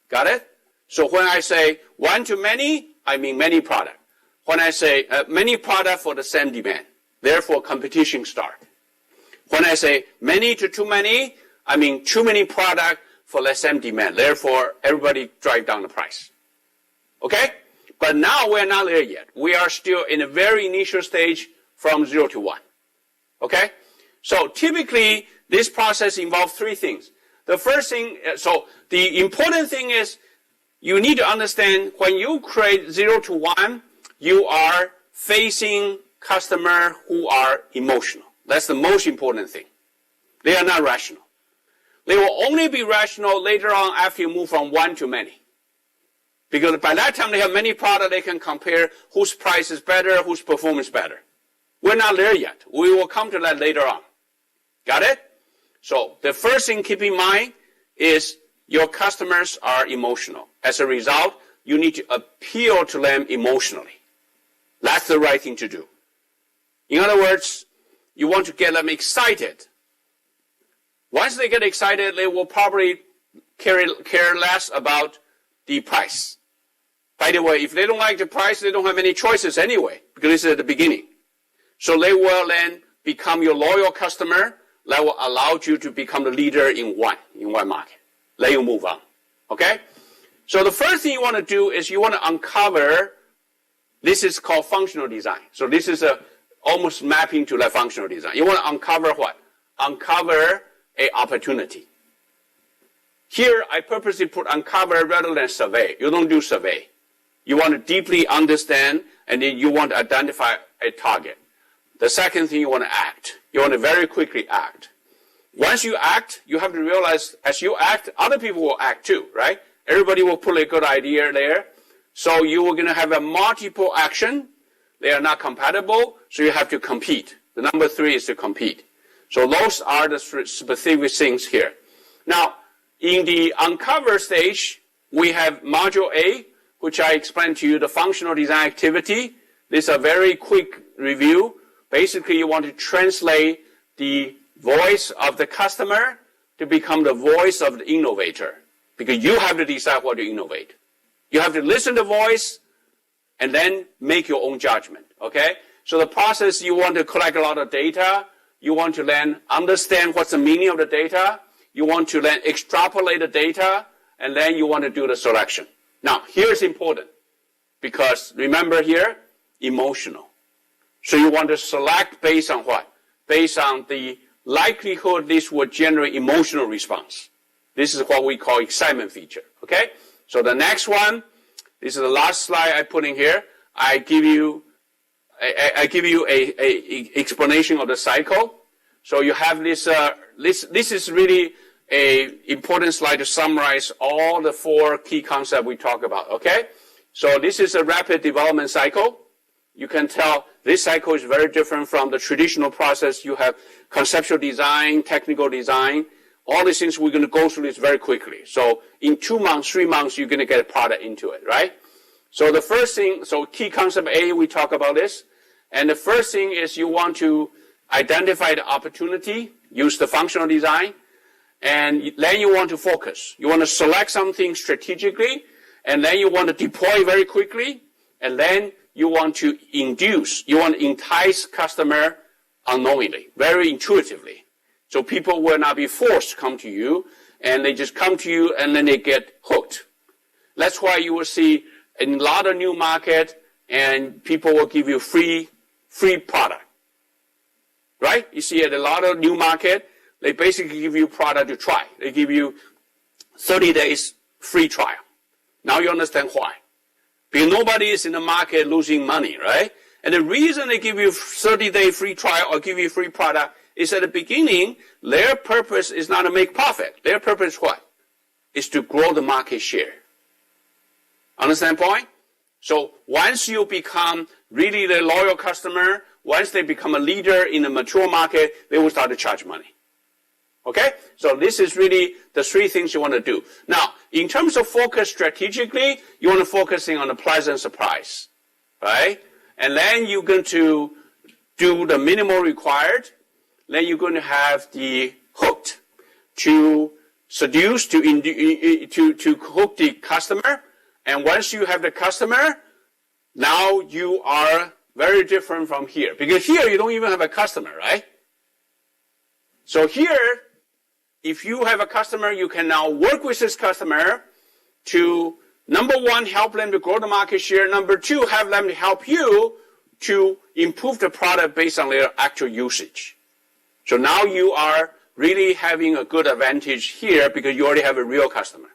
Got it? So when I say 1 to many, I mean many product. When I say many product for the same demand, therefore competition start. When I say many to too many, I mean too many product for the same demand. Therefore, everybody drive down the price. Okay? But now we're not there yet. We are still in a very initial stage from 0 to 1. Okay? So typically, this process involves 3 things. The first thing, so the important thing is you need to understand when you create 0 to 1, you are facing customers who are emotional. That's the most important thing. They are not rational. They will only be rational later on after you move from 1 to many. Because by that time they have many products they can compare whose price is better, whose performance is better. We're not there yet. We will come to that later on. Got it? So the first thing keep in mind is your customers are emotional. As a result, you need to appeal to them emotionally. That's the right thing to do. In other words, you want to get them excited. Once they get excited, they will probably care less about the price. By the way, if they don't like the price, they don't have any choices anyway, because this is at the beginning. So they will then become your loyal customer that will allow you to become the leader in one market. Let you move on. Okay? So the first thing you want to do is you want to uncover, this is called functional design. So this is almost mapping to that functional design. You want to uncover what? Uncover an opportunity. Here, I purposely put uncover rather than survey. You don't do survey. You want to deeply understand, and then you want to identify a target. The second thing, you want to act. You want to very quickly act. Once you act, you have to realize as you act, other people will act too, right? Everybody will put a good idea there. So you are going to have a multiple action. They are not compatible, so you have to compete. The number 3 is to compete. So those are the specific things here. Now, in the uncover stage, we have module A, which I explained to you, the functional design activity. This is a very quick review. Basically, you want to translate the voice of the customer to become the voice of the innovator, because you have to decide what to innovate. You have to listen to the voice and then make your own judgment, okay? So the process, you want to collect a lot of data. You want to then understand what's the meaning of the data. You want to then extrapolate the data, and then you want to do the selection. Now, here's important, because remember here, emotional. So you want to select based on what? Based on the likelihood this will generate emotional response. This is what we call excitement feature, okay? So the next one, this is the last slide I put in here. I give you a explanation of the cycle. So you have this, this is really a important slide to summarize all the 4 key concepts we talk about, okay? So this is a rapid development cycle. You can tell this cycle is very different from the traditional process. You have conceptual design, technical design. All these things, we're going to go through this very quickly. So in 2 months, 3 months, you're going to get a product into it, right? So the first thing, so key concept A, we talk about this. And the first thing is you want to identify the opportunity, use the functional design, and then you want to focus. You want to select something strategically, and then you want to deploy very quickly, and then you want to induce, you want to entice customer unknowingly, very intuitively. So people will not be forced to come to you, and they just come to you, and then they get hooked. That's why you will see in a lot of new market, and people will give you free product. Right? You see at a lot of new market, they basically give you product to try. They give you 30 days free trial. Now you understand why. Because nobody is in the market losing money, right? And the reason they give you 30-day free trial or give you free product is at the beginning, their purpose is not to make profit. Their purpose is what? Is to grow the market share. Understand the point? So once you become really the loyal customer, once they become a leader in a mature market, they will start to charge money. Okay? So this is really the 3 things you want to do. Now, in terms of focus strategically, you want to focusing on the pleasant surprise. Right? And then you're going to do the minimal required. Then you're going to have the hooked to seduce, to hook the customer. And once you have the customer, now you are very different from here. Because here you don't even have a customer, right? So here, if you have a customer, you can now work with this customer to, number 1, help them to grow the market share. Number 2, have them help you to improve the product based on their actual usage. So now you are really having a good advantage here because you already have a real customer.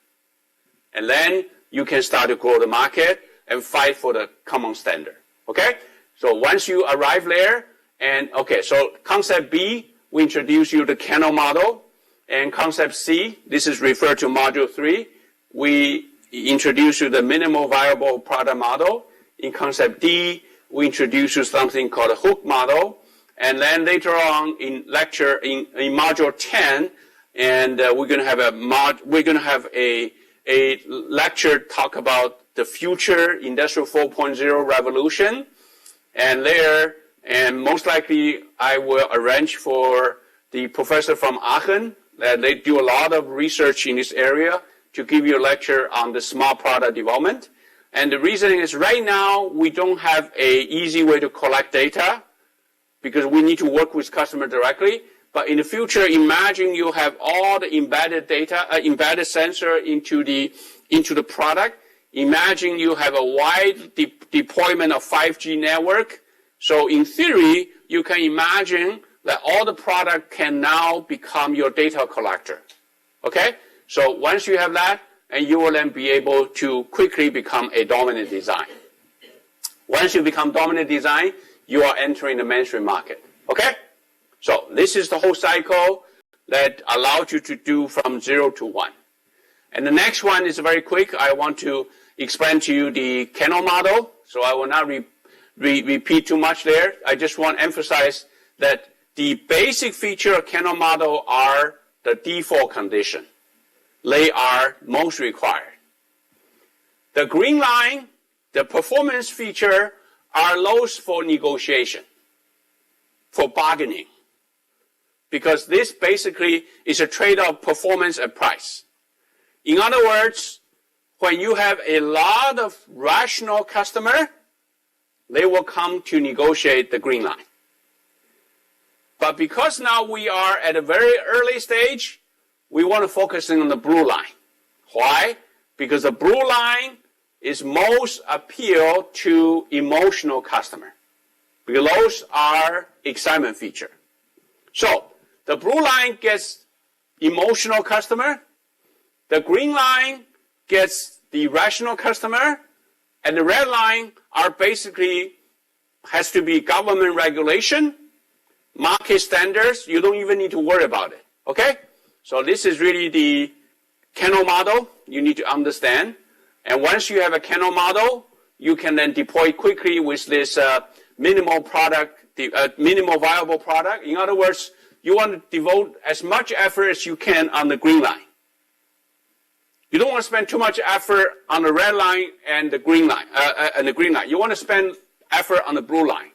And then you can start to grow the market and fight for the common standard. Okay? So once you arrive there, and okay, so concept B, we introduce you the Kano model. And concept C, this is referred to module 3. We introduce you the minimal viable product model. In concept D, we introduce you something called a hook model. And then later on in lecture, in module 10, and we're going to have a lecture talk about the future Industrial 4.0 revolution. And there, and most likely I will arrange for the professor from Aachen, that they do a lot of research in this area, to give you a lecture on the smart product development. And the reason is right now we don't have an easy way to collect data because we need to work with customer directly. But in the future, imagine you have all the embedded data, embedded sensor into the product. Imagine you have a wide deployment of 5G network. So in theory, you can imagine that all the product can now become your data collector. Okay? So once you have that, and you will then be able to quickly become a dominant design. Once you become dominant design, you are entering the mainstream market. Okay? So this is the whole cycle that allows you to do from 0 to 1. And the next one is very quick. I want to explain to you the Kano model. So I will not repeat too much there. I just want to emphasize that the basic feature of Kano model are the default condition. they are most required. The green line, the performance feature, are those for negotiation, for bargaining, because this basically is a trade-off performance and price. In other words, when you have a lot of rational customer, they will come to negotiate the green line. But because now we are at a very early stage, we want to focus on the blue line. Why? Because the blue line is most appeal to emotional customer, because those are excitement feature. So the blue line gets emotional customer, the green line gets the rational customer, and the red line are basically has to be government regulation, market standards. You don't even need to worry about it. Okay? So this is really the kernel model you need to understand. And once you have a kernel model, you can then deploy quickly with this minimal viable product. In other words, you want to devote as much effort as you can on the green line. You don't want to spend too much effort on the red line and the green line. You want to spend effort on the blue line.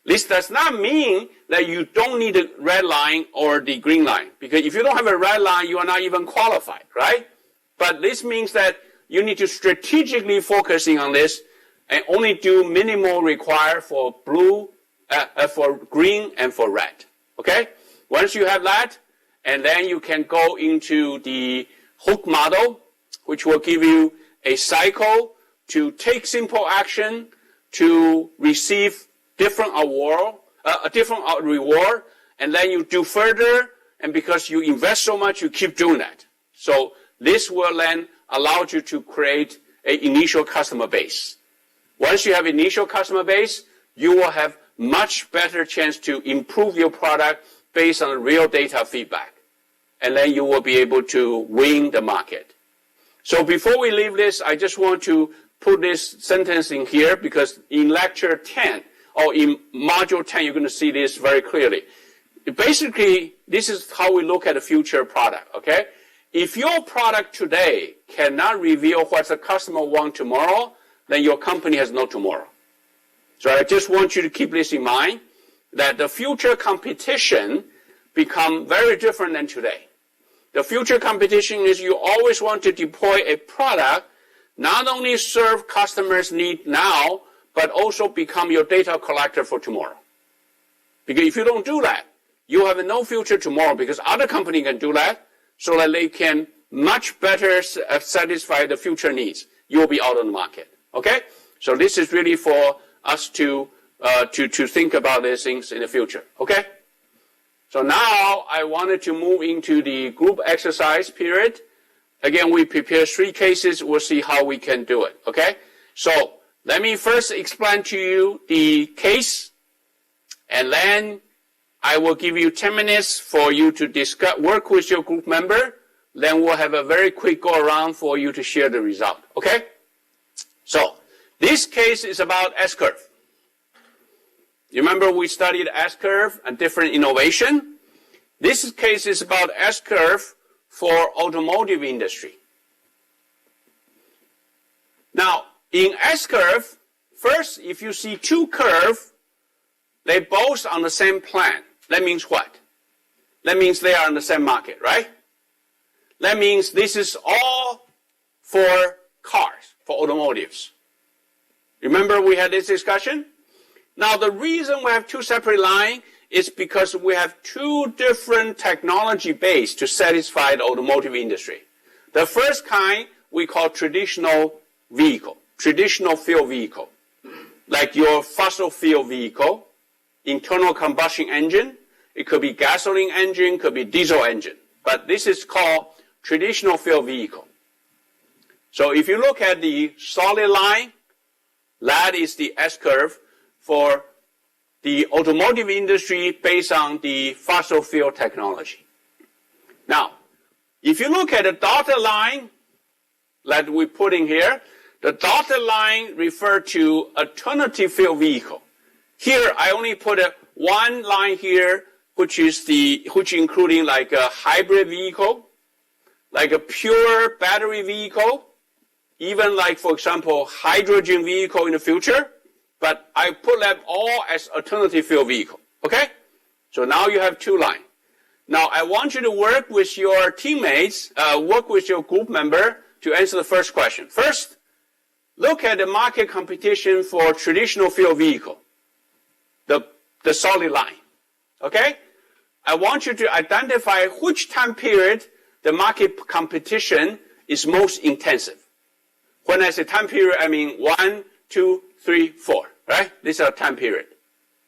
This does not mean that you don't need the red line or the green line, because if you don't have a red line, you are not even qualified, right? But this means that you need to strategically focusing on this and only do minimal required for for green and for red. Okay? Once you have that, and then you can go into the hook model, which will give you a cycle to take simple action to receive different reward, and then you do further, and because you invest so much, you keep doing that. So this will then allow you to create an initial customer base. Once you have initial customer base, you will have much better chance to improve your product based on real data feedback. And then you will be able to win the market. So before we leave this, I just want to put this sentence in here, because in lecture 10, or in module 10, you're going to see this very clearly. Basically, this is how we look at a future product, okay? If your product today cannot reveal what the customer wants tomorrow, then your company has no tomorrow. So I just want you to keep this in mind, that the future competition become very different than today. The future competition is you always want to deploy a product, not only serve customers' need now, but also become your data collector for tomorrow. Because if you don't do that, you have no future tomorrow, because other companies can do that so that they can much better satisfy the future needs. You will be out on the market. Okay? So this is really for us to think about these things in the future. Okay? So now I wanted to move into the group exercise period. Again, we prepare 3 cases. We'll see how we can do it. Okay? So let me first explain to you the case, and then I will give you 10 minutes for you to discuss, work with your group member. Then we'll have a very quick go around for you to share the result. Okay? So this case is about S-curve. You remember we studied S-curve and different innovation? This case is about S-curve for automotive industry. Now, in S-curve, first, if you see 2 curves, they both on the same plane. That means what? That means they are in the same market, right? That means this is all for cars, for automotives. Remember we had this discussion? Now, the reason we have 2 separate lines is because we have 2 different technology base to satisfy the automotive industry. The first kind we call traditional vehicle, traditional fuel vehicle, like your fossil fuel vehicle, internal combustion engine. It could be gasoline engine, could be diesel engine, but this is called traditional fuel vehicle. So if you look at the solid line, that is the S-curve for the automotive industry based on the fossil fuel technology. Now, if you look at the dotted line that we put in here, the dotted line refers to alternative fuel vehicle. Here, I only put one line here, which including like a hybrid vehicle, like a pure battery vehicle, even like, for example, hydrogen vehicle in the future, but I put them all as alternative fuel vehicle, okay? So now you have 2 lines. Now I want you to work with your teammates, work with your group member to answer the first question. First, look at the market competition for traditional fuel vehicle, the solid line, okay? I want you to identify which time period the market competition is most intensive. When I say time period, I mean 1, 2, 3, 4, right? These are time period.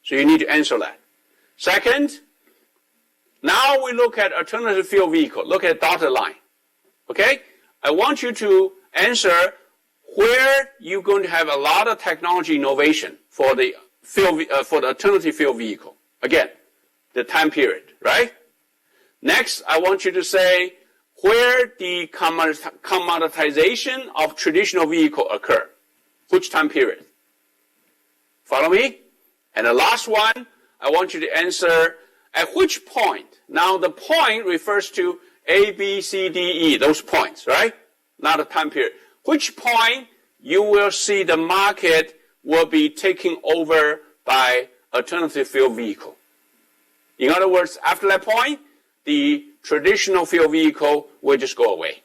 So you need to answer that. Second, now we look at alternative fuel vehicle. Look at dotted line, okay? I want you to answer where you're going to have a lot of technology innovation for the alternative fuel vehicle. Again, the time period, right? Next, I want you to say where the commoditization of traditional vehicle occur. Which time period? Follow me? And the last one, I want you to answer at which point. Now, the point refers to A, B, C, D, E, those points, right? Not a time period. Which point you will see the market will be taken over by alternative fuel vehicle. In other words, after that point, the traditional fuel vehicle will just go away.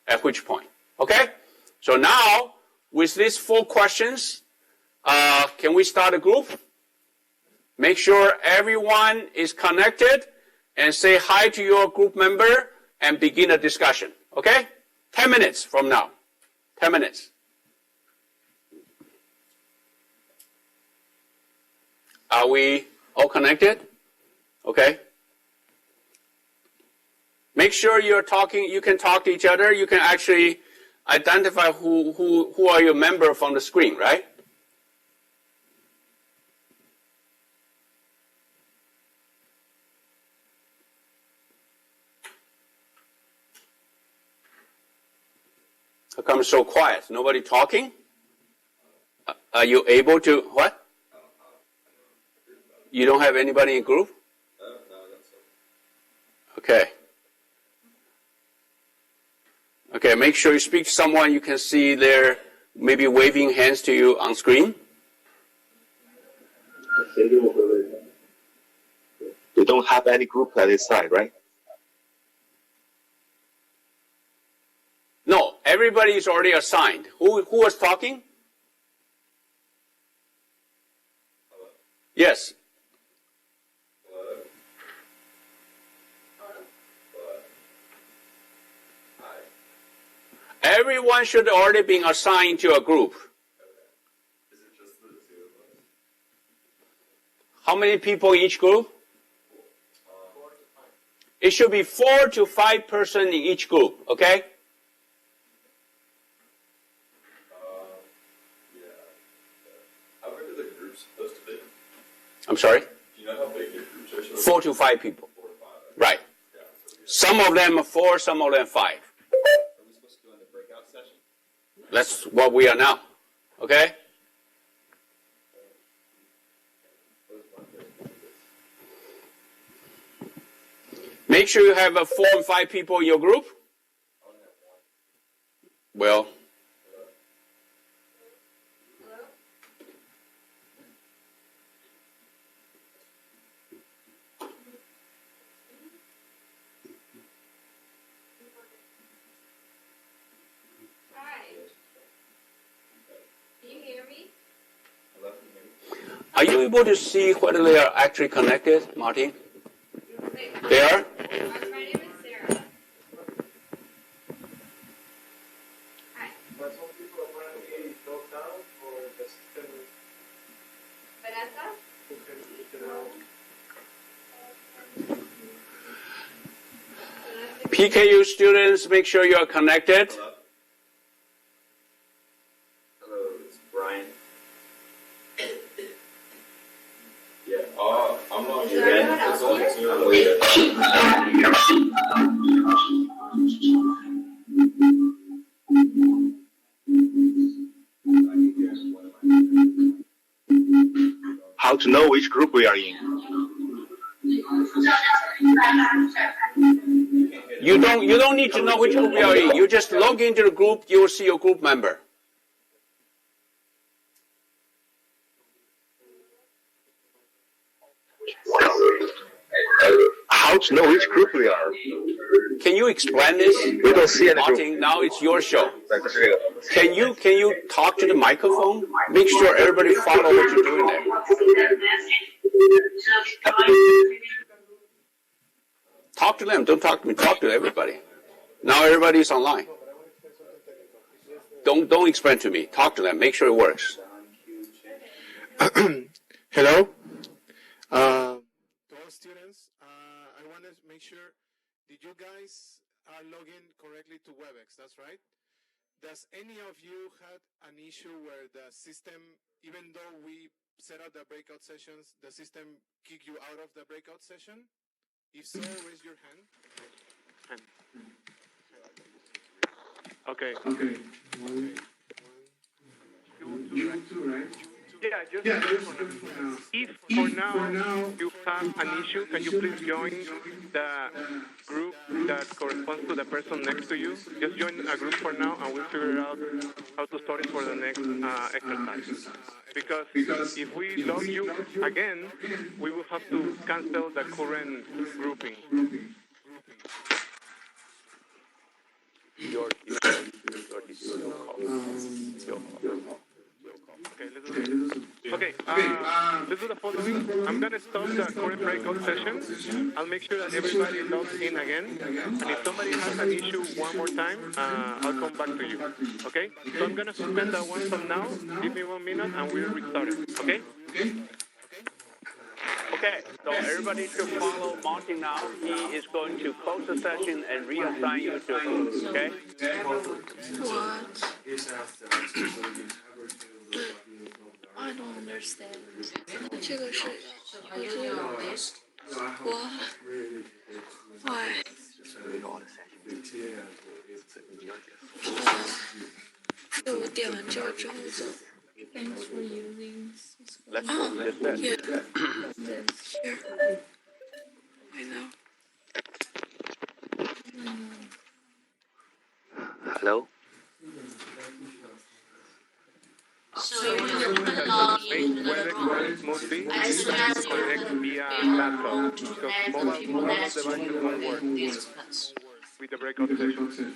At which point? Okay? So now, with these 4 questions, can we start a group? Make sure everyone is connected and say hi to your group member and begin a discussion. Okay? 10 minutes from now. 10 minutes. Are we all connected? Okay. Make sure you're talking, you can talk to each other. You can actually identify who are your member from the screen, right? How come it's so quiet? Nobody talking? Are you able to, what? You don't have anybody in group? Okay. Okay, make sure you speak to someone you can see there, maybe waving hands to you on screen. We don't have any group at this side, right? No, everybody is already assigned. Who was talking? Yes. Everyone should already be assigned to a group. Is it just the 2 of us? How many people in each group? 4 to 5. It should be 4 to 5 persons in each group, okay? Yeah. How big are the groups supposed to be? I'm sorry? Do you know how big the groups are supposed 4 to 5 people. 4 to 5. Right. Yeah, so Some of them are 4, some of them 5. are we supposed to go in the breakout session? That's what we are now, okay? Make sure you have 4 and 5 people in your group. Well, Hi. Can you hear me? are you able to see whether they are actually connected, Martin? They are? My name is Sarah. Hi. But some people apparently dropped out or the system Vanessa? PKU students, make sure you are connected. Hello? Hello, it's Brian. Yeah, I'm not Is there anyone else here? I'm waiting. How to know which group we are in? You can't hear You don't need to know which group you are in. You just log into the group, you will see your group member. How to know which group we are? Can you explain this? We don't see any group. Martin, now it's your show. Can you talk to the microphone? Make sure everybody follow what you're doing there. Talk to them. Don't talk to me. Talk to everybody. Now everybody's online. Don't explain to me. Talk to them. Make sure it works. Hello. To all students, I want to make sure, did you guys log in correctly to WebEx? That's right. Does any of you had an issue where the system, even though we set up the breakout sessions, the system kicked you out of the breakout session? If so, raise your hand. Okay. Two, right? Yeah, just if for now you have an issue, can you please join the group that corresponds to the person next to you? Just join a group for now, and we'll figure out how to start it for the next exercise. Because if we log you again, we will have to cancel the current grouping. Okay, let's do the following. I'm going to stop the current breakout session. I'll make sure that everybody logs in again. And if somebody has an issue one more time, I'll come back to you. Okay? So I'm going to suspend that one from now. Give me 1 minute and we'll restart it. Okay? Okay, so everybody should follow Martin now. He is going to close the session and reassign you to a group, okay? What? I don't understand. 这个是我 why? 我点完这个之后就 Thanks for using. Let's go. Yeah. Here. I know. Hello? So you can log in WebEx smoothly and connect via laptop because mobile devices won't work with the breakout session.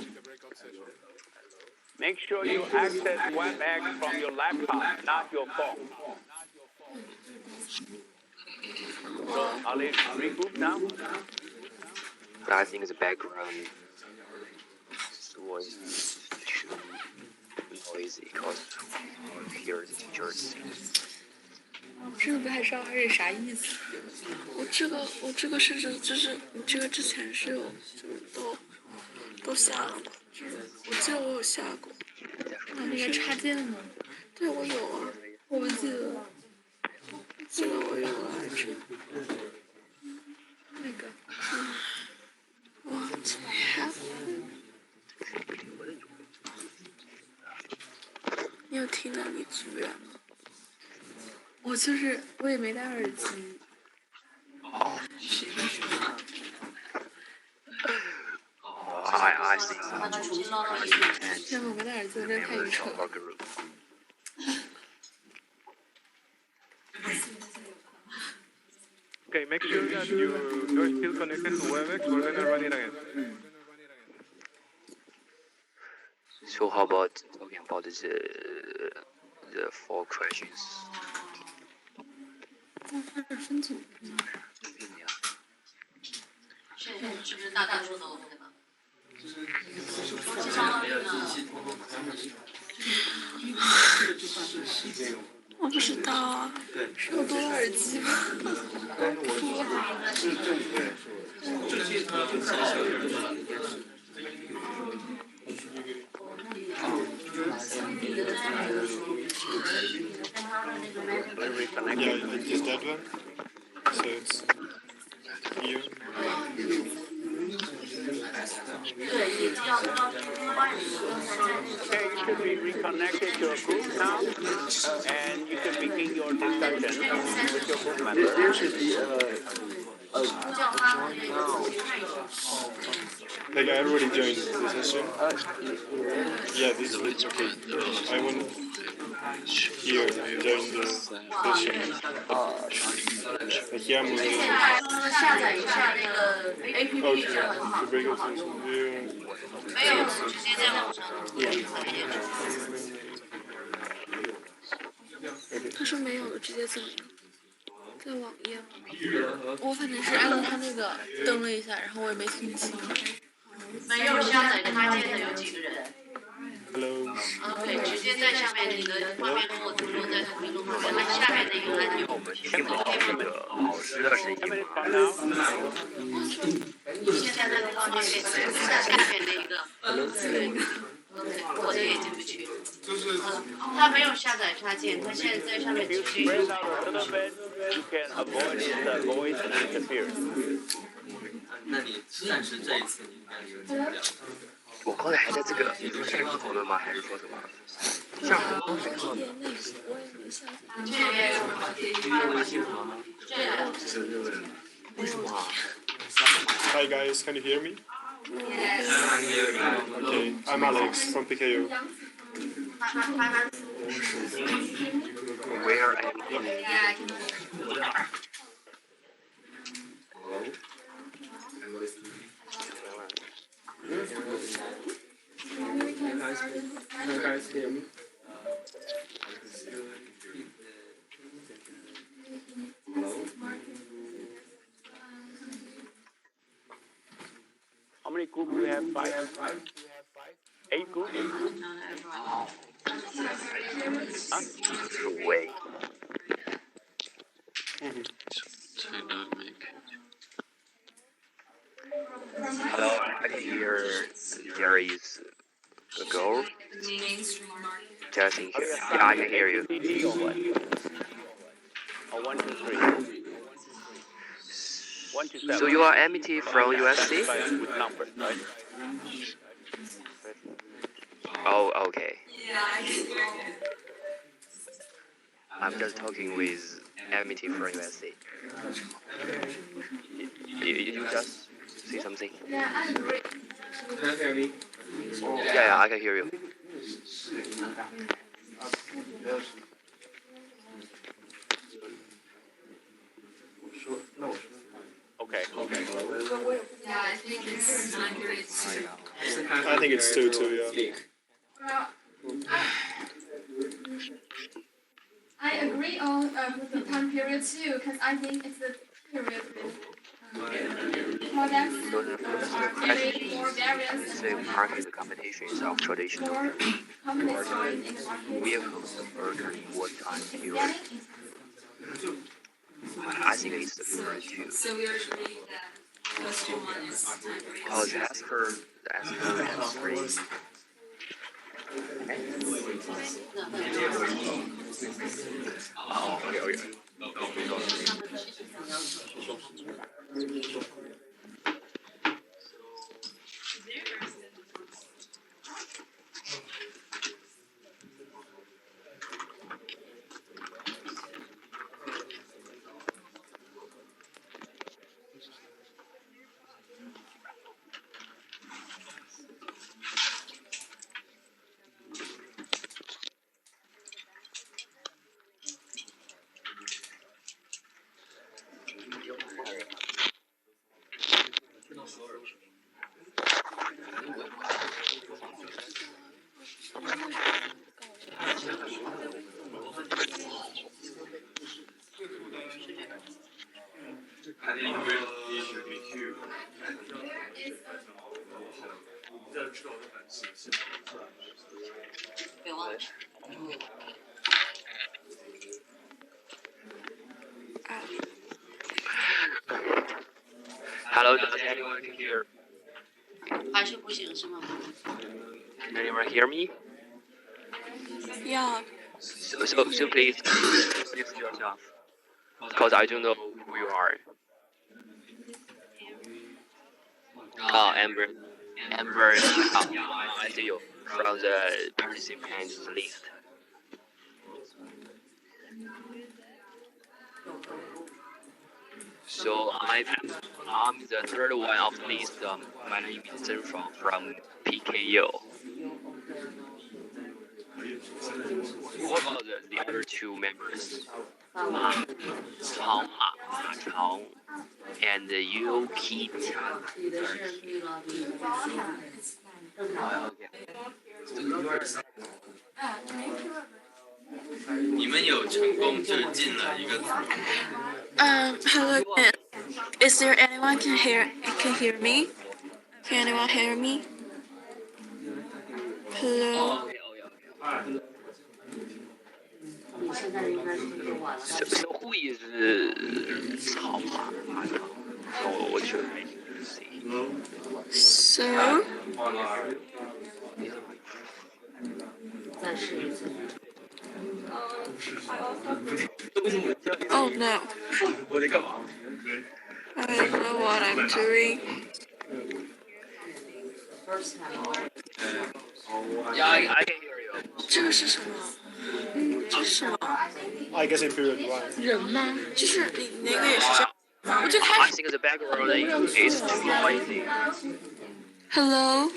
Make sure you access WebEx from your laptop, not your phone. So, I'll regroup now. I think the background voice should be noisy because here the teachers. 这个不太知道它是啥意思。我这个是指就是你这个之前是有就是都下了的，我记得我有下过。那个插件呢？对，我有啊，我不记得，记得我有来着。那个，What happened？ 你有听到你组员吗？我也没戴耳机。Oh, I see. 天呐，我没戴耳机，我真的太愚蠢了。Okay, make sure that you're still connected to WebEx. We're going to run it again. So how about talking about the 4 questions? 那分组。是不是大多数都 OK 吗？就是相当于呢。我不知道啊，是有多耳机吗？Is that one? So it's here. Okay, you should be reconnected to a group now, and you can begin your discussion with your group member. There should be a join now. Like I already joined the session. Yeah, this is okay. I went here, join the session. Like here I'm already. 下载一下那个 APP 就 Okay, 很好 the。breakout session. Yeah. 没有，直接在网上看见。他说没有了，直接走了，在网页。我反正是按照他那个登了一下，然后我也没听清。没有下载插件的有几个人？ Hello. OK， 直接在下面你的画面如果停留在同一个画面，按下面那个按钮。听不到这个老师的声音吗？现在那个画面变成下面那个，对 ，OK， 我这也进不去。他没有下载插件，他现在在上面直接有。那你暂时这一次你应该是进不了。我刚才还在这个讨论吗？还是说什么？上海都没看到。为什么啊 Hi guys, can you hear me? Okay, I'm Alex from PKO. Where am I? How many groups do we have? 5? 8 groups? Way. Hello, I can hear there is a girl. Just in here. Yeah, I can hear you. Oh, 1, 2, 3. 1 to 7. So you are MT from USC? With numbers, right? Oh, okay. I'm just talking with MT from USC. You just say something? Can you hear me? Yeah, I can hear you. Okay. I think it's 2-2, yeah. Well, I agree on with the time period too, because I think it's the period with products are giving more variance The and market competitions of traditional more companies join in the market. vehicles emerged in wartime period. Getting I think it's the period too. So we are reading that question one is time period. Oh, that's her 3. Oh, okay. Hello, does anyone hear? 还是不行是吗？ Can anyone hear me? Yeah. So please introduce yourself, because I don't know who you are. Oh, Amber, I see you from the participants list. So The third one of this, my name is Zhen from PKU. What about the other two members? Chang, and you keep. Hello again. Is there anyone can hear me? Can anyone hear me? Hello. So who is Cao Ma? Oh, what should I see? So. Oh no. I don't know what I'm doing. Yeah, I can hear you. 这个是什么？这是什么 I guess Imperial Drive. 人吗？就是你那个也是这样。我就开 I 始。 think the background is too noisy. Hello.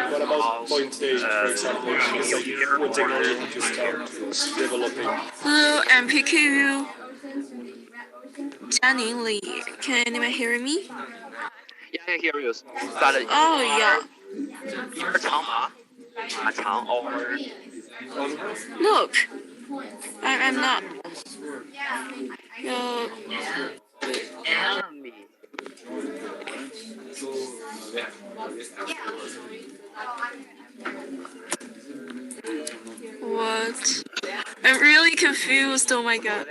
What about point A, for example, when technology just start developing? Hello, MPKU. 嘉宁里 Can anyone hear me? Yeah, I can hear you. But Oh yeah. you're Chang Ma? Chang or? Look. I'm not. Enemy. What? I'm really confused. Oh my god.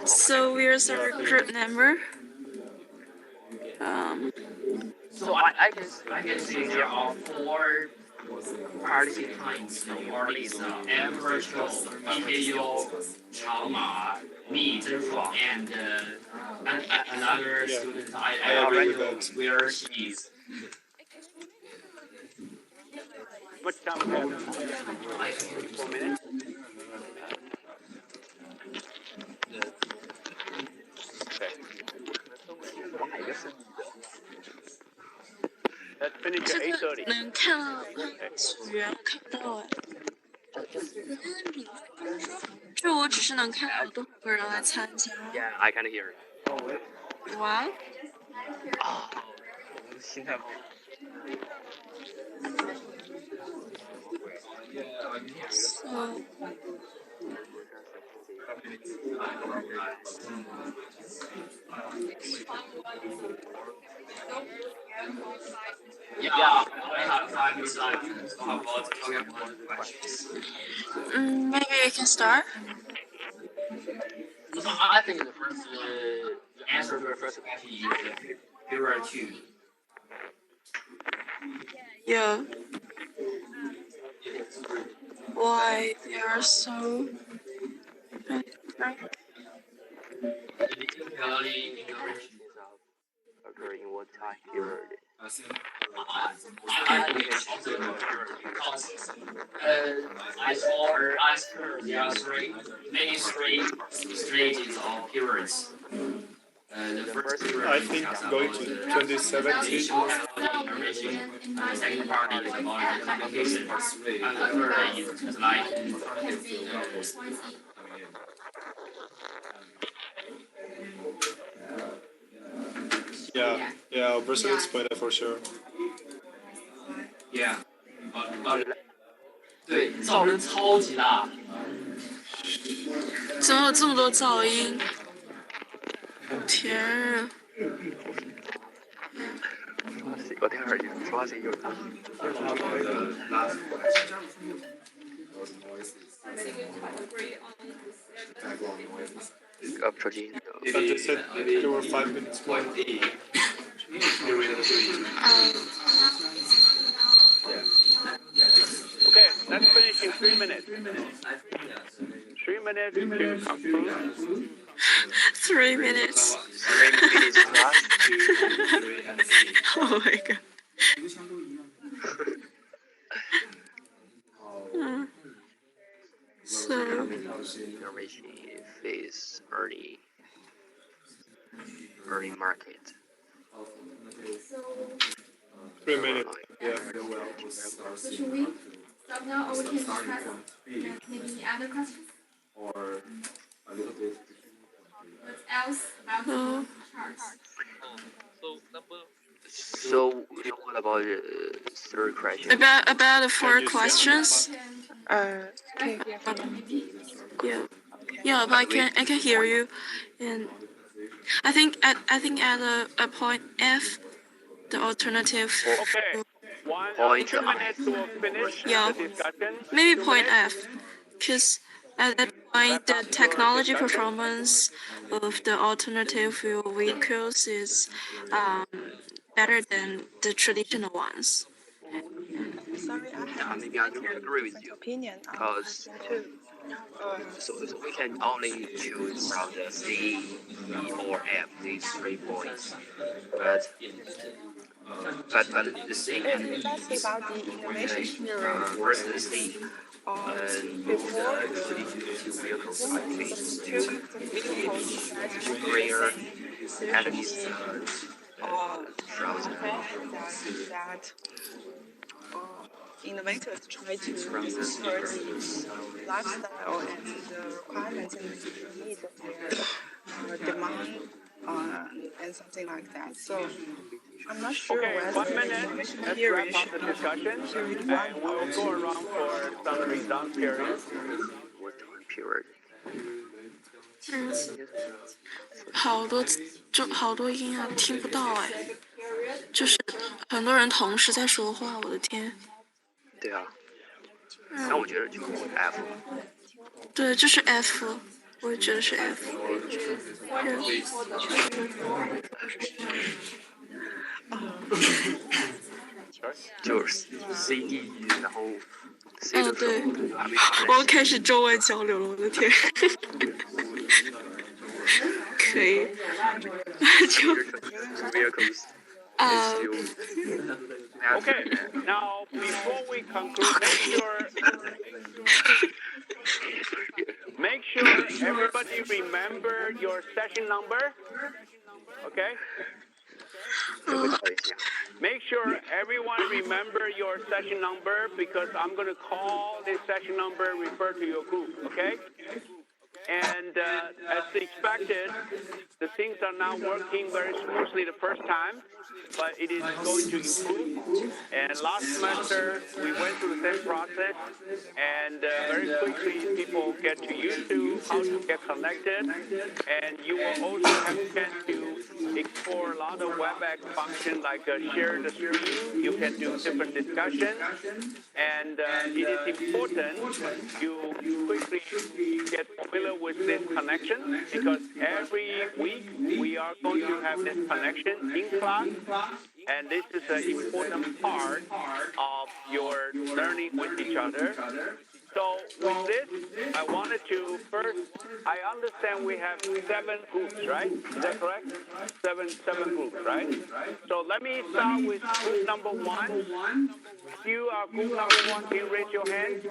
So we're a group member. So I can see there are 4 participants for this M virtual PKU, Chao Ma, me, Zhen Shuang, and another student. I already know where she is. Much time we have? 4 minutes? Let's finish at 8:30. 能看到组员，我看不到哎。就我只是能看到有多少个人来参加。Yeah, I can hear. 哇。心态不好。So. Yeah, I have 5 minutes left. So how about talking about the questions? Maybe we can start. So I think the first answer to the first question is there are 2. Yeah. Why they are so. Agreeing what I heard. I think it's also because I saw her ask her there are 3 main stages of periods. The first period I think going to 2017. The second part is about the communication, and the third is like Yeah, Brazil explained it for sure. Yeah. 对，噪声超级大。怎么有这么多噪音？天啊！我听耳机说话声音有大。手机。But they said there were 5 minutes more. Okay, let's finish in 3 minutes. 3 minutes to conclude. 3 minutes. 3 minutes flat. Oh my god. So Innovation face early market. 3 minutes. Yeah. So should we stop now, or we can discuss maybe other questions? What else about the charts? So what about the third question? about the 4 questions. Okay. Yeah, but I can hear you, and I think at a point F, the alternative. Okay. 2 minutes to finish Yeah, the discussion. maybe 2 point minutes. F, because at that point the technology performance of the alternative fuel vehicles is better than the traditional ones. Sorry, I have Maybe I don't agree with you opinion on because too. so we can only choose from the C, E, or F, these 3 points. But the thing is, Let's say about the innovation period. first the C, Before the traditional vehicles, I think it's two too vehicles rare at should least be frozen. that innovators try to support the lifestyle and the requirements and the needs of their demand and something like that. So I'm not sure Okay, whether 1 minute. innovation Let's period wrap up the discussion, and we'll go around for some result period. What time period? 好多音啊，听不到哎，就是很多人同时在说话，我的天。对啊，那我觉得就是 F。对，就是 F， 我也觉得是 F。就是 C D， 然后 C 的时对，候还没发我要开始中外交流了，我的天。可以，就vehicles. Okay, now before we conclude, make sure everybody remember your session number. Okay? Make sure everyone remember your session number because I'm going to call this session number refer to your group. Okay? And as expected, the things are not working very smoothly the first time, but it is going to improve. And last semester, we went through the same process, and very quickly people get used to how to get connected. And you will also have a chance to explore a lot of WebEx functions like share the screen. You can do different discussions. And it is important you quickly get familiar with this connection because every week we are going to have this connection in class, and this is an important part of your learning with each other. So with this, I wanted to first, I understand we have 7 groups, right? Is that correct? Seven groups, right? So let me start with group number 1. If you are group number 1, can you raise your hand?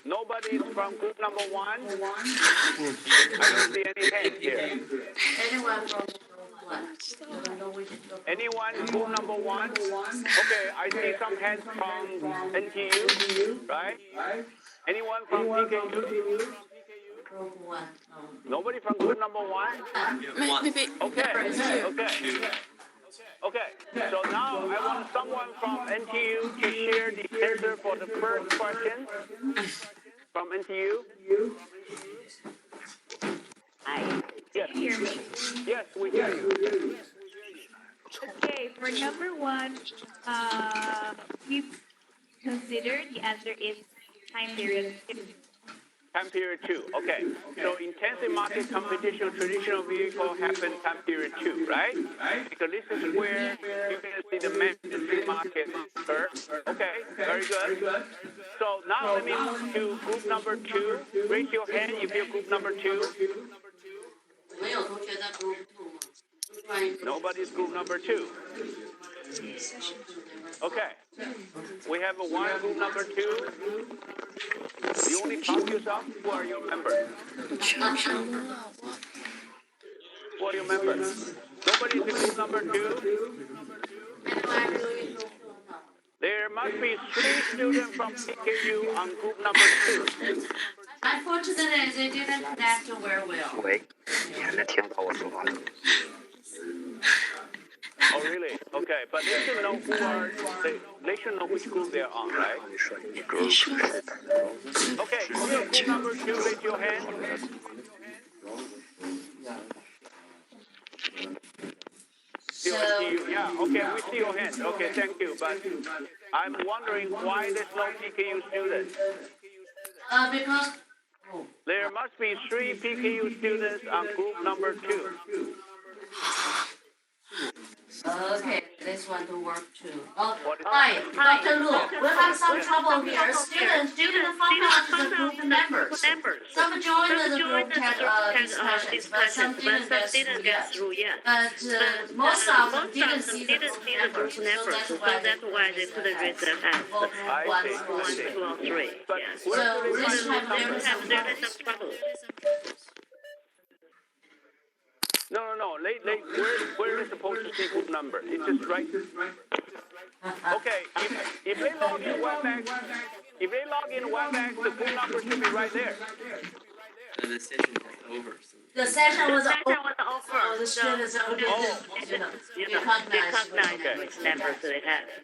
Nobody is from group number 1? I don't see any hands here. Anyone from Anyone group number 1? Okay, I see some hands from NTU, right? Anyone from PKU? Nobody from group number 1? Maybe. Okay. Okay, so now I want someone from NTU to share the answer for the first question from NTU. Yes. Hear me? Yes, we hear you. Okay, for number 1, we consider the answer is time period. Time period 2. Okay. So intensive market competition, traditional vehicle happened time period 2, right? Because this is where you're going to see the mainstream market occur. Okay, very good. So now let me move to group number 2. Raise your hand if you're group number 2. Nobody's group number 2. Okay. We have a one group number 2. You only talk to yourself. Who are your members? Who are your members? Nobody's in group number 2. There must be 3 students from PKU on group number 2. Unfortunately, they didn't connect very well. 喂，你还能听到我说话吗？ Oh, really? Okay, but they should know they should know which group they're on, right? Okay, if you're group number 2, raise your hand. Yeah, okay, we see your hand. Okay, thank you. But I'm wondering why there's no PKU students. Because there must be 3 PKU students on group number 2. Okay, this one to work too. Oh, hi, Dr. Lu. We have some trouble here. Students didn't find out the group members. Some joined the group discussions, but some didn't get through yet. But most of them didn't see the group members, so that's why they couldn't raise their hand. 1, 2, or 3. So this time there is some trouble. No. Where are they supposed to see group number? It's just right. Okay, if they log in WebEx, the group number should be right there. The session is over. The session was over. The students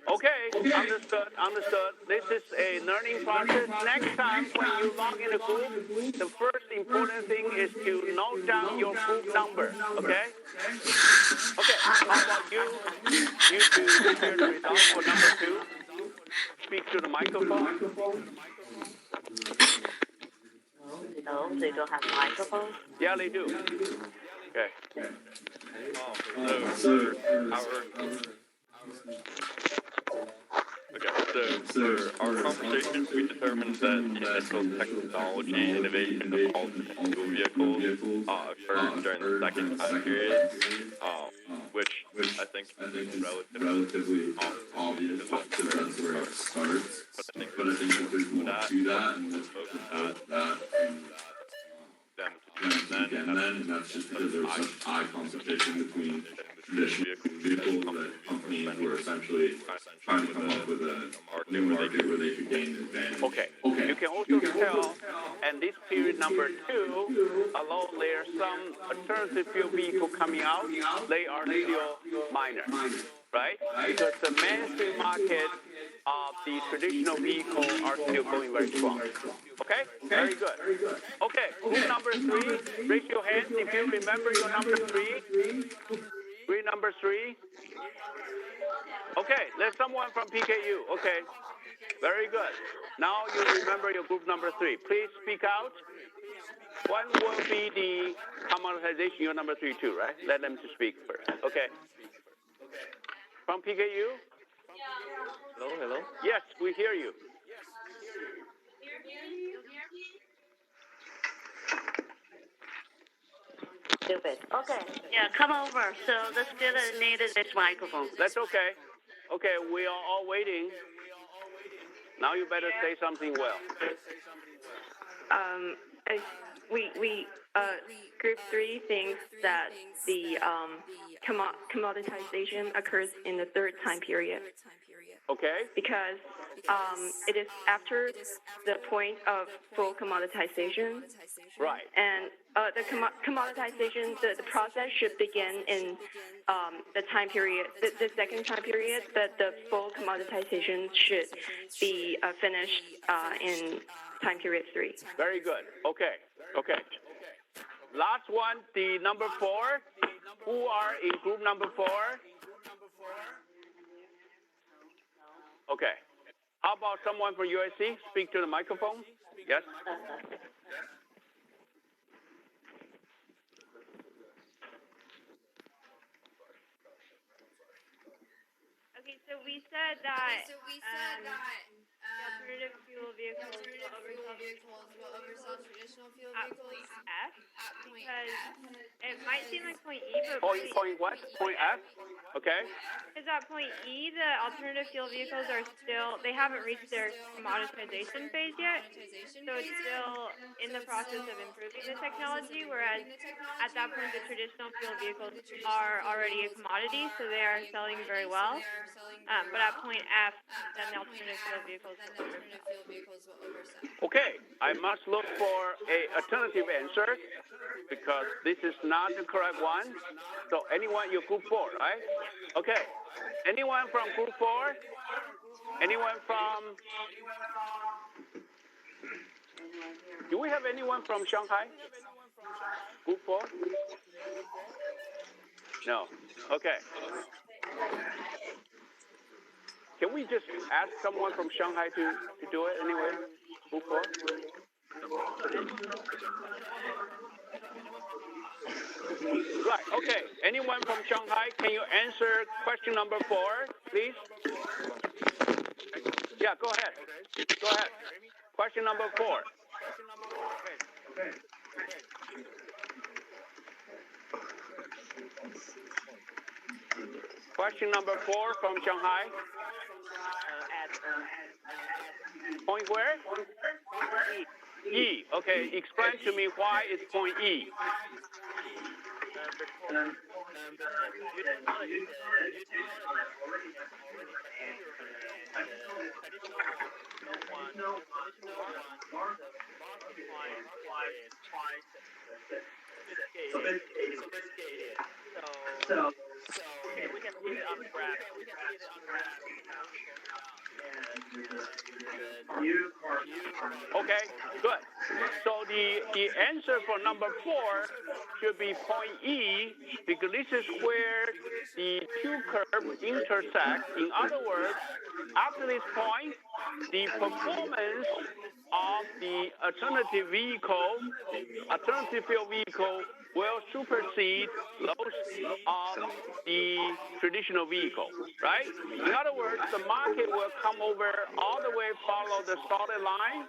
Okay, understood. This is a learning process. Next time when you log in a group, the first important thing is to note down your group number, okay? Okay, how about you? You two share the results for number 2. Speak to the microphone. No, they don't have microphones. Yeah, they do. Okay. So our conversations, we determined that initial technology innovation of all school vehicles occurred during the second time period, which I think is relatively obvious that that's where it starts. But I think there's more to that, and let's focus that and that's just because there was such high competition between traditional vehicles that companies were essentially trying to come up with a new market where they could gain an advantage. Okay. You can also tell, and this period number 2, although there are some alternative fuel vehicles coming out, they are still minor, right? Because the mainstream market of the traditional vehicles are still going very strong. Okay? Very good. Okay, group number 3, raise your hand if you remember your number 3. Group number 3. Okay, there's someone from PKU. Okay, very good. Now you remember your group number 3. Please speak out. When will be the commoditization? Your number 3 too, right? Let them to speak first. Okay. From PKU? Hello. Yes, we hear you. Stupid. Okay. Yeah, come over. So the student needed this microphone. That's okay. Okay, we are all waiting. Now you better say something well. Group 3 thinks that the commoditization occurs in the 3rd time period. Okay. Because it is after the point of full commoditization. Right. And the commoditization, the process should begin in the time period, the 2nd time period, but the full commoditization should be finished in time period 3. Very good. Okay. Last one, the number 4. Who are in group number 4? Okay. How about someone from USC? Speak to the microphone. Yes? So we said that the alternative fuel vehicles will oversell traditional fuel vehicles at point F because it might seem like point E, but point what? Point F? Okay. Because at point E, the alternative fuel vehicles are still, they haven't reached their commoditization phase yet. So it's still in the process of improving the technology, whereas at that point, the traditional fuel vehicles are already a commodity, so they are selling very well. But at point F, then the alternative fuel vehicles will oversell. Okay, I must look for a alternative answer because this is not the correct one. So anyone, you're group 4, right? Okay. Anyone from group 4? Anyone from? Do we have anyone from Shanghai? Group 4? No. Okay. Can we just ask someone from Shanghai to do it anyway? Group 4? Right, okay. Anyone from Shanghai, can you answer question number 4, please? Yeah, go ahead. Go ahead. Question number 4. Question number 4 from Shanghai. Point where? E. Okay, explain to me why it's point E. So okay, we can see it on the graph. Okay, good. So the answer for number 4 should be point E because this is where the two curves intersect. In other words, after this point, the performance of the alternative fuel vehicle will supersede those of the traditional vehicle, right? In other words, the market will come over all the way, follow the solid line,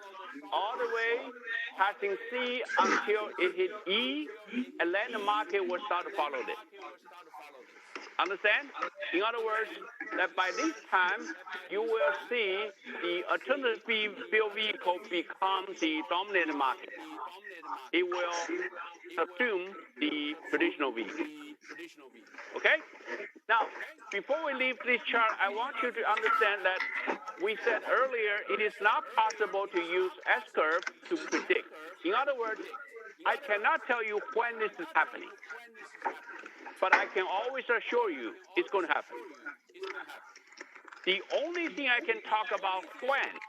all the way passing C until it hits E, and then the market will start to follow this. Understand? In other words, that by this time, you will see the alternative fuel vehicle become the dominant market. It will assume the traditional vehicle. Okay? Now, before we leave this chart, I want you to understand that we said earlier it is not possible to use S-curve to predict. In other words, I cannot tell you when this is happening, but I can always assure you it's going to happen. The only thing I can talk about when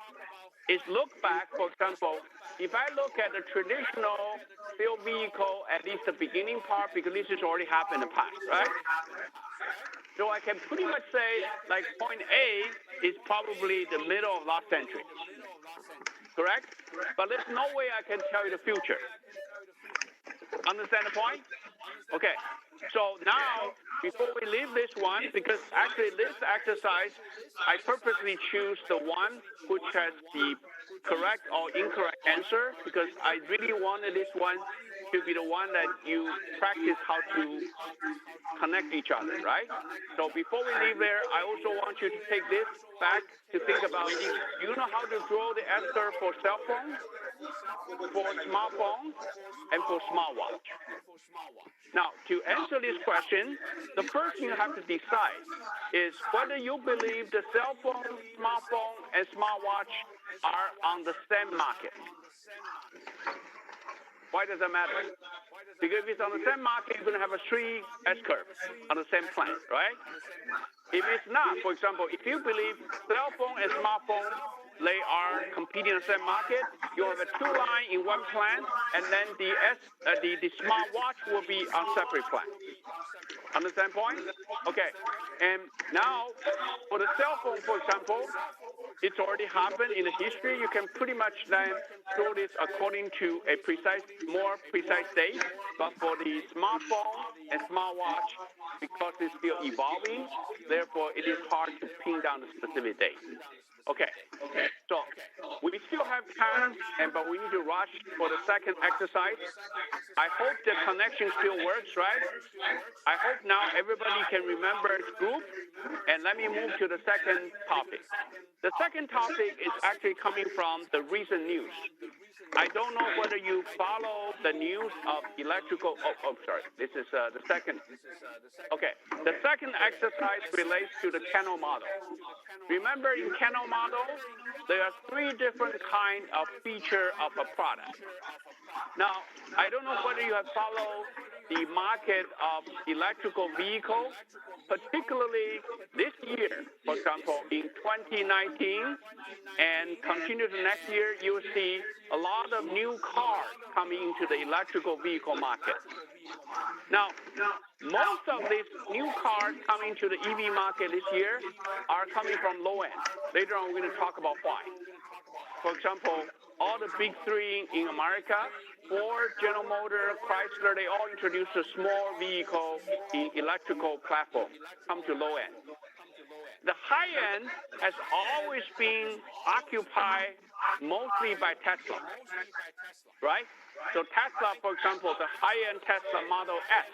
is look back. For example, if I look at the traditional fuel vehicle, at least the beginning part, because this has already happened in the past, right? So I can pretty much say, like, point A is probably the middle of last century. Correct? But there's no way I can tell you the future. Understand the point? Okay. So now, before we leave this one, because actually this exercise, I purposely choose the one which has the correct or incorrect answer, because I really wanted this one to be the one that you practice how to connect each other, right? So before we leave there, I also want you to take this back to think about, you know how to draw the S-curve for cell phone, for smartphone, and for smartwatch. Now, to answer this question, the first thing you have to decide is whether you believe the cell phone, smartphone, and smartwatch are on the same market. Why does that matter? Because if it's on the same market, you're going to have a 3 S-curve on the same plane, right? If it's not, for example, if you believe cell phone and smartphone, they are competing in the same market, you have a 2 line in one plan, and then the smartwatch will be on separate plan. Understand point? Okay. And now, for the cell phone, for example, it's already happened in the history. You can pretty much then show this according to a more precise date. But for the smartphone and smartwatch, because it's still evolving, therefore it is hard to pin down the specific date. Okay. So we still have time, but we need to rush for the second exercise. I hope the connection still works, right? I hope now everybody can remember its group. And let me move to the second topic. The second topic is actually coming from the recent news. I don't know whether you follow the news of electrical. Sorry. This is the second. Okay. The second exercise relates to the Kano model. Remember, in Kano model, there are 3 different kinds of feature of a product. Now, I don't know whether you have followed the market of electrical vehicles, particularly this year. For example, in 2019 and continue to next year, you'll see a lot of new cars coming into the electrical vehicle market. Now, most of these new cars coming to the EV market this year are coming from low end. Later on, we're going to talk about why. For example, all the big 3 in America, Ford, General Motors, Chrysler, they all introduced a small vehicle in electrical platform, come to low end. The high end has always been occupied mostly by Tesla, right? So Tesla, for example, the high-end Tesla Model S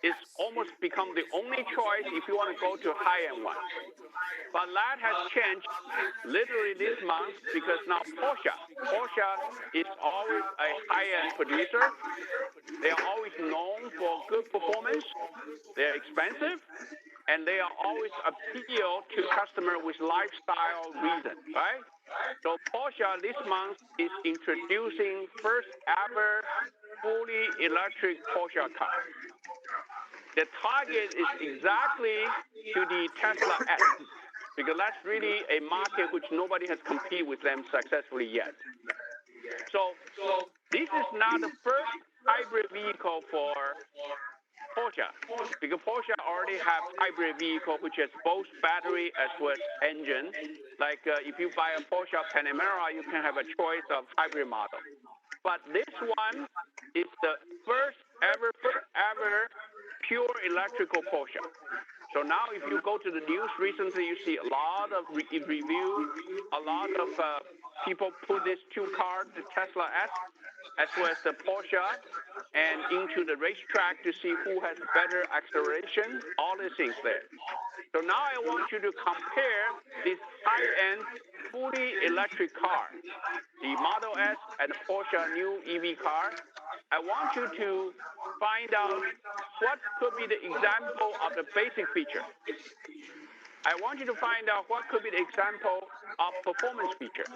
is almost become the only choice if you want to go to high-end one. But that has changed literally this month because now Porsche is always a high-end producer. They are always known for good performance. They're expensive, and they are always appeal to customer with lifestyle reason, right? So Porsche this month is introducing first ever fully electric Porsche car. The target is exactly to the Tesla S, because that's really a market which nobody has competed with them successfully yet. So this is not the first hybrid vehicle for Porsche, because Porsche already have hybrid vehicle which has both battery as well as engine. Like if you buy a Porsche Panamera, you can have a choice of hybrid model. But this one is the first ever pure electrical Porsche. So now if you go to the news recently, you see a lot of review, a lot of people put these 2 cars, the Tesla S, as well as the Porsche, and into the racetrack to see who has better acceleration, all these things there. So now I want you to compare this high-end, fully electric car, the Model S and Porsche new EV car. I want you to find out what could be the example of the basic feature. I want you to find out what could be the example of performance feature.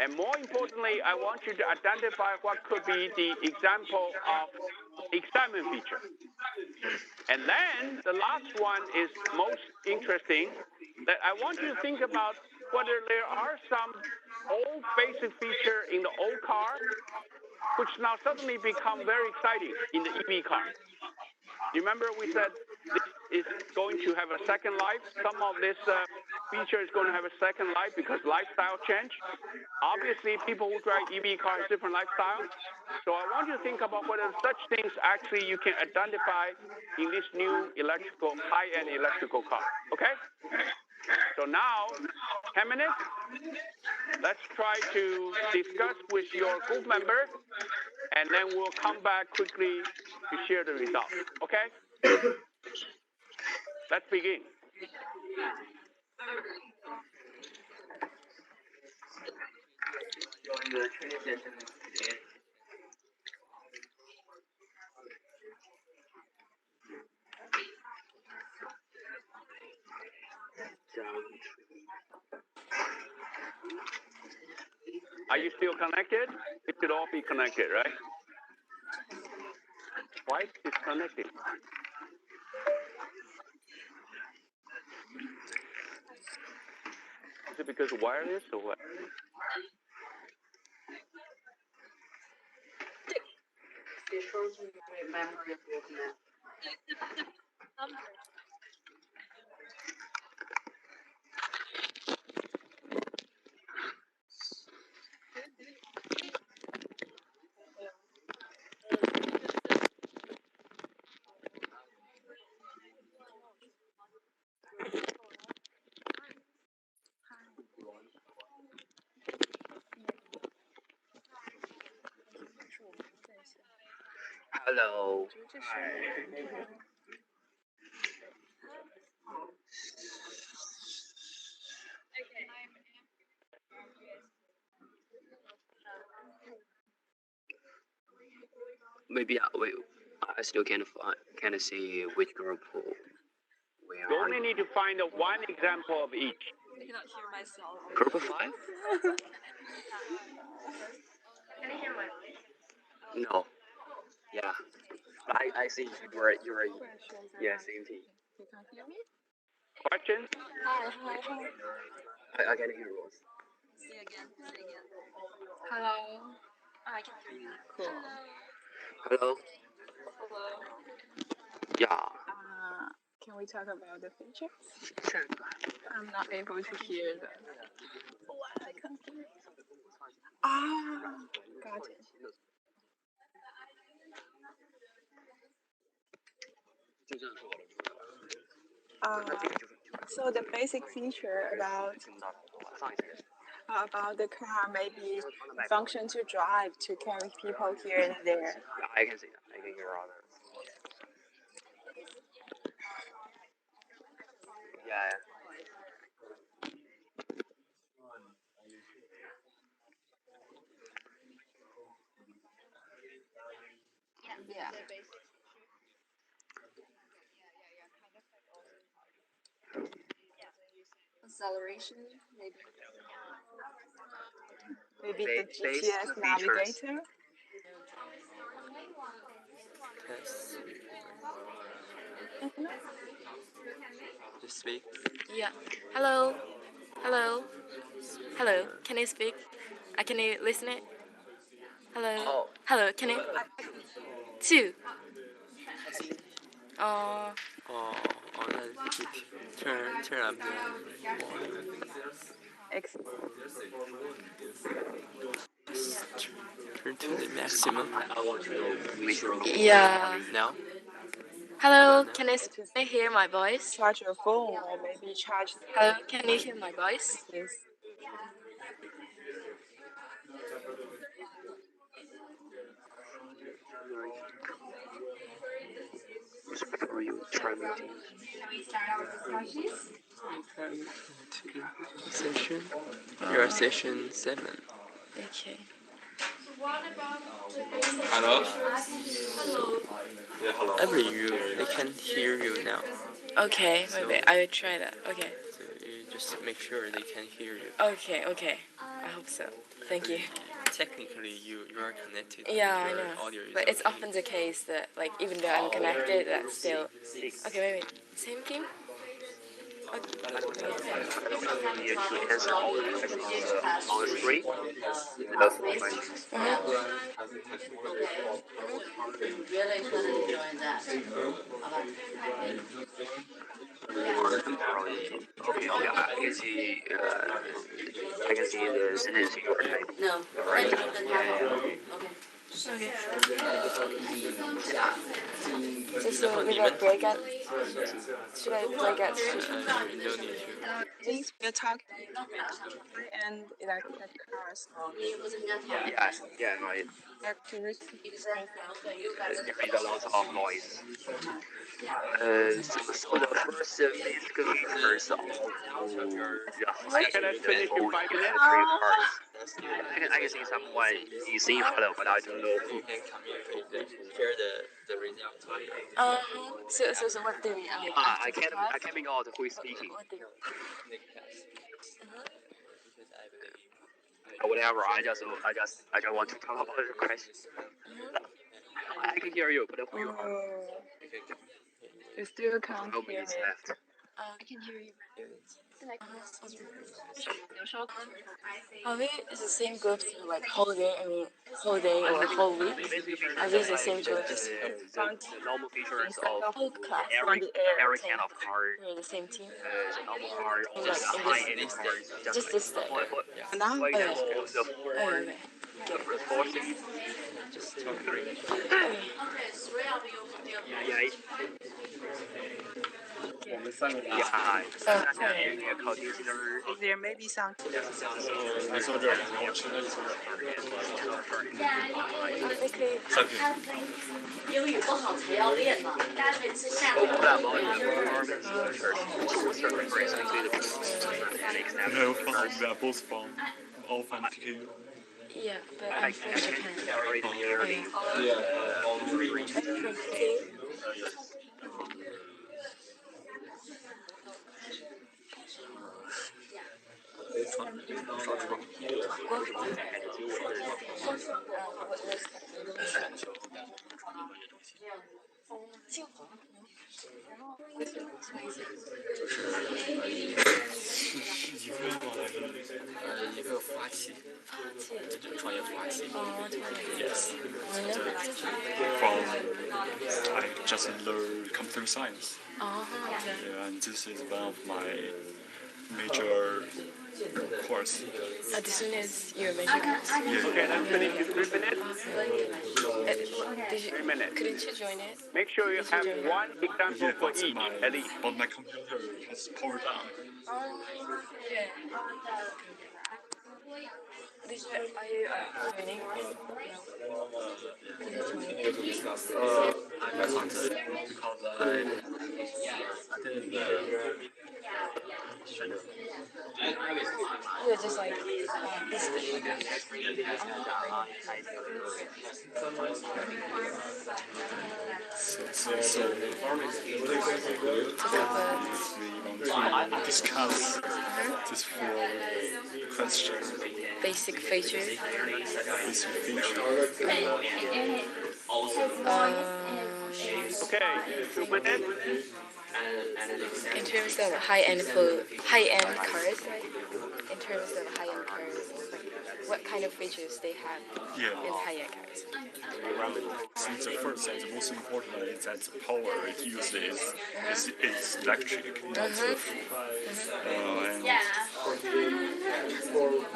And more importantly, I want you to identify what could be the example of excitement feature. And then the last one is most interesting, that I want you to think about whether there are some old basic feature in the old car which now suddenly become very exciting in the EV car. Remember we said this is going to have a second life. Some of this feature is going to have a second life because lifestyle change. Obviously, people who drive EV cars have different lifestyle. So I want you to think about whether such things actually you can identify in this new electrical, high-end electrical car. Okay? So now, 10 minutes. Let's try to discuss with your group member, and then we'll come back quickly to share the results. Okay? Let's begin. Are you still connected? It should all be connected, right? Why is it disconnected? Is it because wireless or what? Hello. Maybe I still can't see which group we You are. only need to find one example of each. I cannot hear myself. Group of 5? Can you hear my voice? No. Yeah. I see you're yeah, same team. You can't hear me? Question? Hi. I can hear you. Say again. Hello. I can hear you. Cool. Hello. Yeah. Can we talk about the features? Sure. I'm not able to hear them. What? I can't hear. Ah, got it. So the basic feature about the car may be function to drive to carry people here and there. I can see that. I can hear all that. Yeah. Yeah. Acceleration, maybe. Maybe the GPS navigator. Just speak. Yeah. Hello. Can you speak? Can you listen it? Hello. Oh. Hello. Can you? 2. turn up the turn to the maximum. Yeah. Now? Hello. Can you hear my voice? Charge your phone or maybe charge. Hello. Can you hear my voice? Yes. For you, try me. Session. You're session 7. Okay. Hello? Hello. Yeah, hello. Every they can hear you now. Okay. Maybe I will try that. Okay. So you just make sure they can hear you. Okay. I hope so. Thank you. Technically, you are connected. Yeah, I your know. audio is But it's okay. often the case that, like, even though I'm connected, that's still. Okay, maybe same team. I don't need to answer all the questions on the screen. The 4 questions. Really couldn't join that. Okay. I can see the sentence you are typing. No. Right? Okay. So we got break out. Should I break out? No need to. Since we're talking and electric cars, Yeah, right. characteristics There is a lot of noise. So the first basic features of the high Can I finish in 5 minutes? electric cars. I can see someone is saying hello, but I don't know who. Share the results. So what do we? I can't make out who is speaking. Whatever. I just want to talk about the question. I can hear you, but who you are? You still can't hear me. Left. I can hear you. Are we is the same groups for like whole day or whole week? Are these the same groups? The normal features of Whole class. every kind of car. We're the same team. The normal car, or the Just in high-end this cars. just this day. For example, the four seats. Just talk. Yeah. There may be some. 你坐这儿，我吃了英语不好才要练嘛，大家每次下课。No, they're both from all from PKU. Yeah, but I'm from Japan. Yes. I just learned computer science. Yeah, and this is one of my major course. This one is your major course. Yeah. Okay, let's finish in 3 minutes. 3 minutes. Couldn't you join it? Make sure you have one example for each, at least. But my computer has powered down. Yeah. Are you joining? You're just like We want to discuss these 4 questions. basic features. Basic features. Okay, 2 minutes. In terms of high-end cars, right? In terms of high-end cars, what kind of features they have in high-end cars? Since the first and the most important is that the power it uses is electric, not fuel. And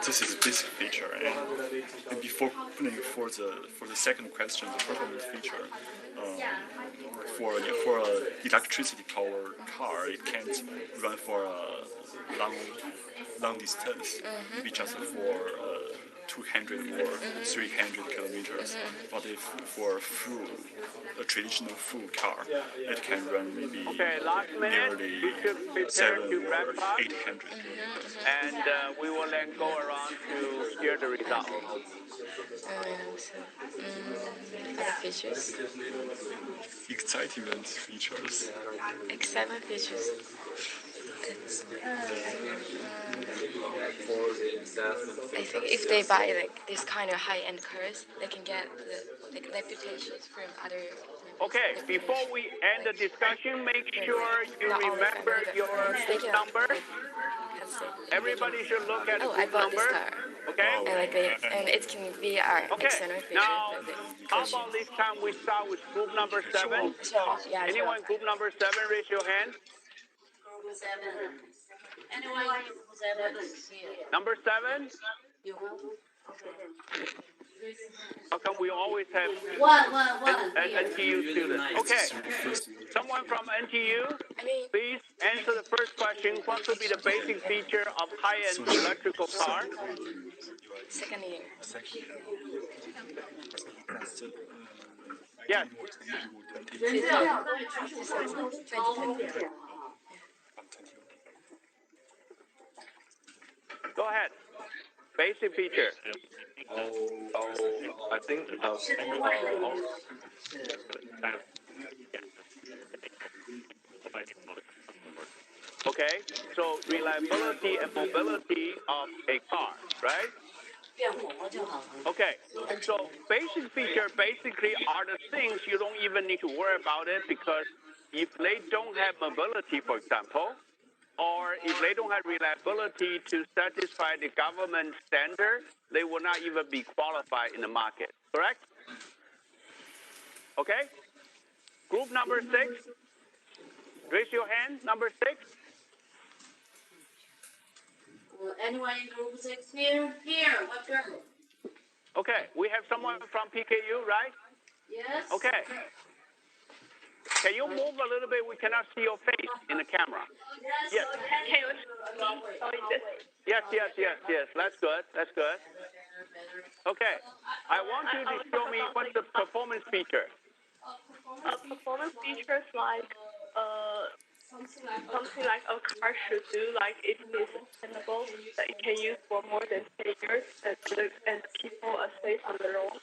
this is a basic feature. And before putting for the second question, the performance feature, for an electricity powered car, it can't run for a long distance, maybe just for 200 or 300 kilometers. But if for a traditional full car, it can run maybe nearly 700 or 800. And we will then go around to share the results. Other features. Excitement features. Excitement features. I think if they buy like this kind of high-end cars, they can get the reputations from other. Okay, before we end the discussion, make sure you remember your group number. Everybody should look at the group number. Okay? I like it, and it can be our external feature. Now, how about this time we start with group number 7? Anyone group number 7, raise your hand. Group 7. Anyone group 7? Number 7? How come we always have NTU students? Okay, someone from NTU, please answer the first question. What would be the basic feature of high-end electrical car? Second year. Yes. Go ahead. Basic feature. I think Okay, so reliability and mobility of a car, right? Okay, so basic feature basically are the things you don't even need to worry about it, because if they don't have mobility, for example, or if they don't have reliability to satisfy the government standard, they will not even be qualified in the market, correct? Okay? Group number 6, raise your hand, number 6. Anyone in group 6 here? Here, what girl? Okay, we have someone from PKU, right? Yes. Okay. Can you move a little bit? We cannot see your face in the camera. Yes. Yes. That's good. Okay. I want you to show me what's the performance feature. Performance features like something like a car should do, like it is sustainable, that it can use for more than 10 years and keep people safe on the road.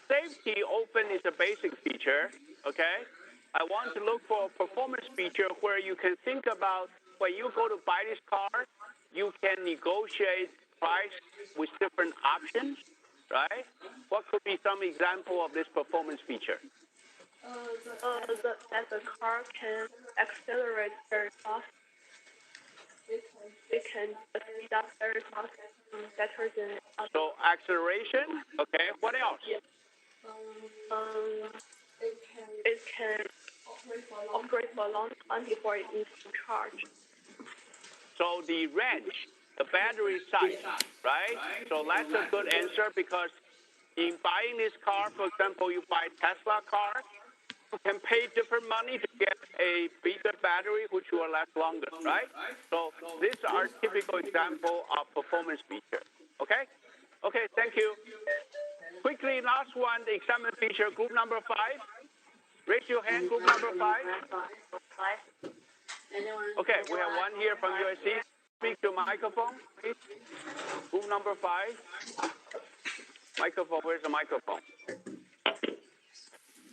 Safety open is a basic feature, okay? I want to look for a performance feature where you can think about when you go to buy this car, you can negotiate price with different options, right? What could be some example of this performance feature? That the car can accelerate very fast. It can speed up very fast, better than others. So acceleration, okay. What else? It can operate for a long time before it needs to charge. So the range, the battery size, right? So that's a good answer because in buying this car, for example, you buy a Tesla car, you can pay different money to get a bigger battery, which will last longer, right? So these are typical example of performance feature. Okay? Okay, thank you. Quickly, last one, the example feature, group number 5. Raise your hand, group number 5. Okay, we have one here from USC. Speak to microphone, please. Group number 5. Microphone, where's the microphone?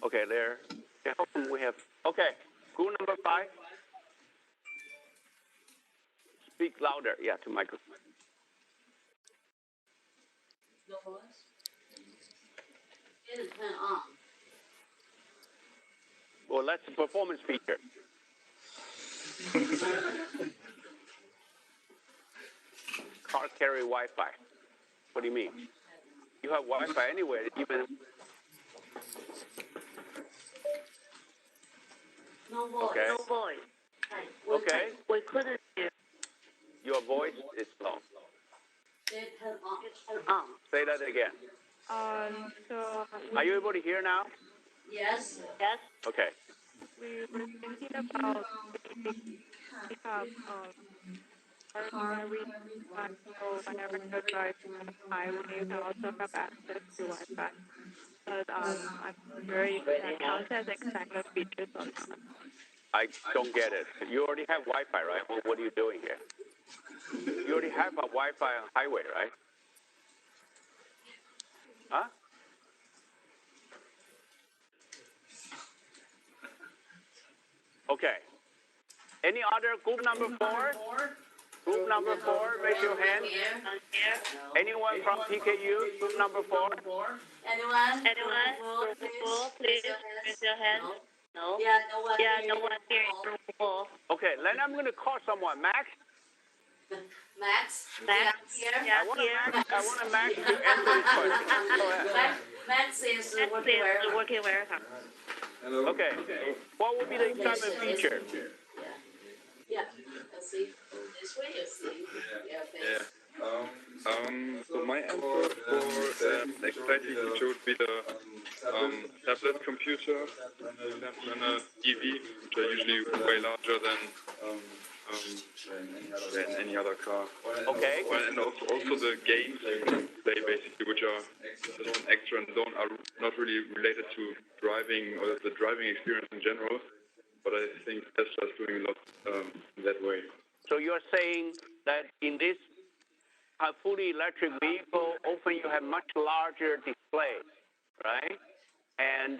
Okay, there. Okay, how come we have? Okay, group number 5. Speak louder, yeah, to microphone. Well, that's a performance feature. Car carry Wi-Fi. What do you mean? You have Wi-Fi anywhere, even. No voice. Okay. No voice. Okay. We couldn't hear. Your voice is low. Turn on. Say that again. So. Are you able to hear now? Yes. Okay. We were thinking about we have car so whenever you drive on the highway, you can also have access to Wi-Fi. But I'm sure if that counts as external features or not. I don't get it. You already have Wi-Fi, right? Well, what are you doing here? You already have a Wi-Fi on highway, right? Huh? Okay. Any other group number 4? Group number 4, raise your hand. Anyone from PKU? Group number 4. Anyone? Group 4, please raise your hand. No. Yeah, no one. Yeah, no one here in group 4. Okay, then I'm going to call someone. Max? Max? Here. I want Max to answer this question. Go ahead. Max is working very hard. Okay. What would be the excitement feature? Yeah. Let's see. This way you see. Yeah. So my answer for exciting feature would be the tablet computer and an EV, which are usually way larger than any other car. Okay. Well, and also the games you can play basically, which are just an extra and are not really related to driving or the driving experience in general. But I think Tesla's doing a lot that way. So you're saying that in this fully electric vehicle, often you have much larger displays, right? And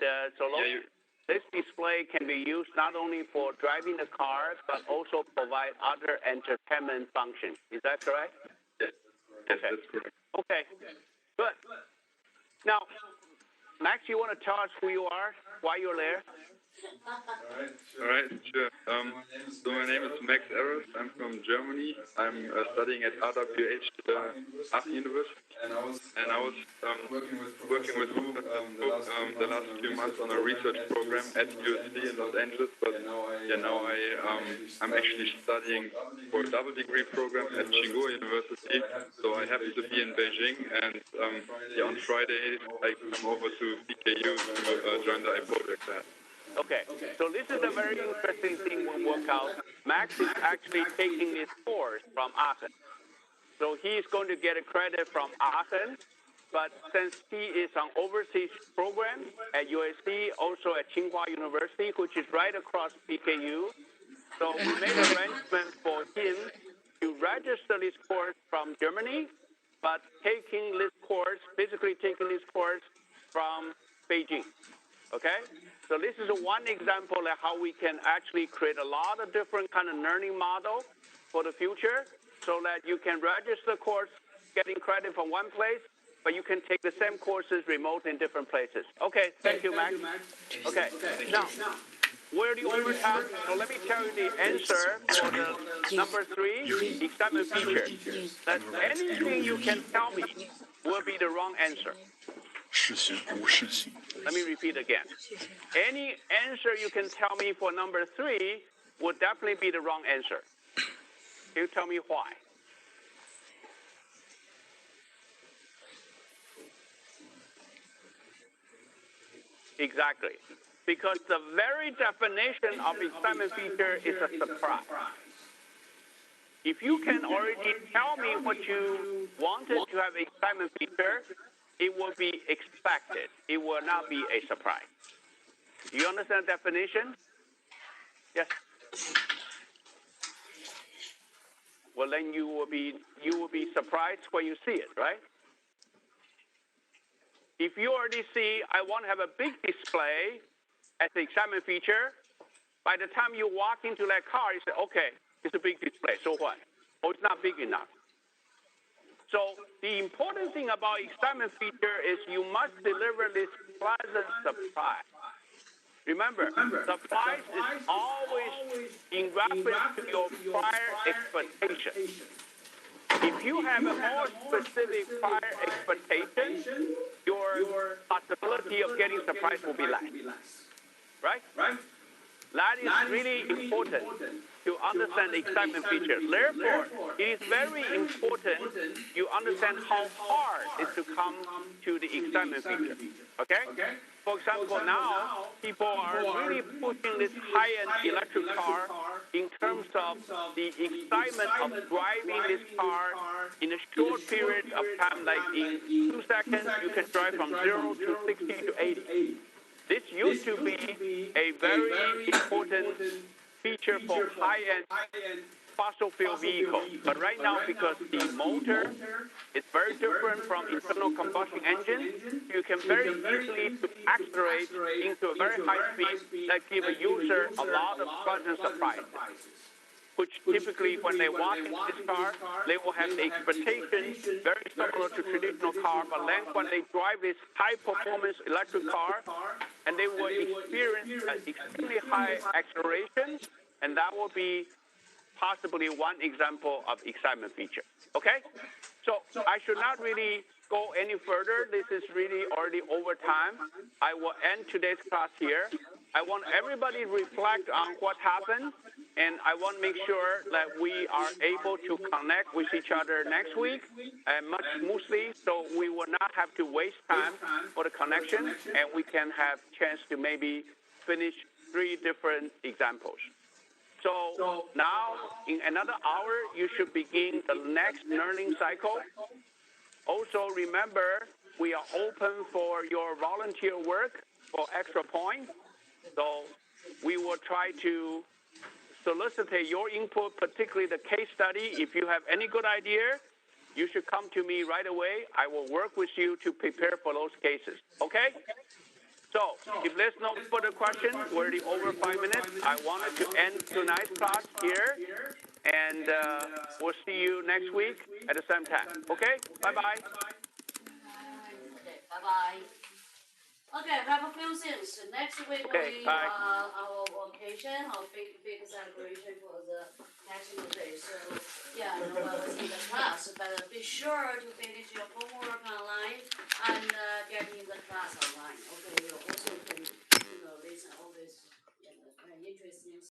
this display can be used not only for driving the car, but also provide other entertainment functions. Is that correct? Yes, okay. That's correct. Okay, good. Now, Max, you want to tell us who you are, why you're there? All right, sure. So my name is Max Eres. I'm from Germany. I'm studying at RWH Aachen University. and I was working with the last few months on a research program at USC in Los Angeles. But now I'm actually studying for a double degree program at Tsinghua University. So I happen to be in Beijing, and on Friday I come over to PKU to join the iProject class. Okay, so this is a very interesting thing we'll work out. Max is actually taking this course from Aachen. So he's going to get a credit from Aachen, but since he is on overseas program at USC, also at Tsinghua University, which is right across PKU, so we made arrangements for him to register this course from Germany, but physically taking this course from Beijing. Okay? So this is one example of how we can actually create a lot of different kind of learning model for the future, so that you can register course getting credit from one place, but you can take the same courses remote in different places. Okay, thank you, Max. Okay, now, we're the overtime, so let me tell you the answer for the number 3, excitement feature. That anything you can tell me will be the wrong answer. Let me repeat again. Any answer you can tell me for number 3 would definitely be the wrong answer. Can you tell me why? Exactly. Because the very definition of excitement feature is a surprise. If you can already tell me what you wanted to have excitement feature, it will be expected. It will not be a surprise. Do you understand the definition? Yes. Well, then you will be surprised when you see it, right? If you already see, I want to have a big display as the excitement feature, by the time you walk into that car, you say, okay, it's a big display, so what? Oh, it's not big enough. So the important thing about excitement feature is you must deliver this pleasant surprise. Remember, surprise is always in reference to your prior expectation. If you have a more specific prior expectation, your possibility of getting surprised will be less. Right? That is really important to understand the excitement feature. Therefore, it is very important you understand how hard it is to come to the excitement feature. Okay? For example, now people are really pushing this high-end electric car in terms of the excitement of driving this car in a short period of time, like in 2 seconds, you can drive from 0 to 60 to 80. This used to be a very important feature for high-end fossil fuel vehicles. But right now, because the motor is very different from internal combustion engine, you can very easily accelerate into a very high speed that give a user a lot of pleasant surprise. Which typically, when they walk into this car, they will have the expectation very similar to traditional car, but then when they drive this high-performance electric car, and they will experience an extremely high acceleration, and that will be possibly one example of excitement feature. Okay? So I should not really go any further. This is really already over time. I will end today's class here. I want everybody to reflect on what happened, and I want to make sure that we are able to connect with each other next week much smoothly, so we will not have to waste time for the connection, and we can have chance to maybe finish 3 different examples. So now, in another hour, you should begin the next learning cycle. Also, remember, we are open for your volunteer work for extra points. So we will try to solicit your input, particularly the case study. If you have any good idea, you should come to me right away. I will work with you to prepare for those cases. Okay? So if there's no further questions, we're already over 5 minutes. I wanted to end tonight's class here, and we'll see you next week at the same time. Okay? Bye-bye. Okay, bye-bye. Okay, I have a few things. Next week our vacation, our big celebration for the National Day. So yeah, I know I was in the class, but be sure to finish your homework sharing the class online. Okay, you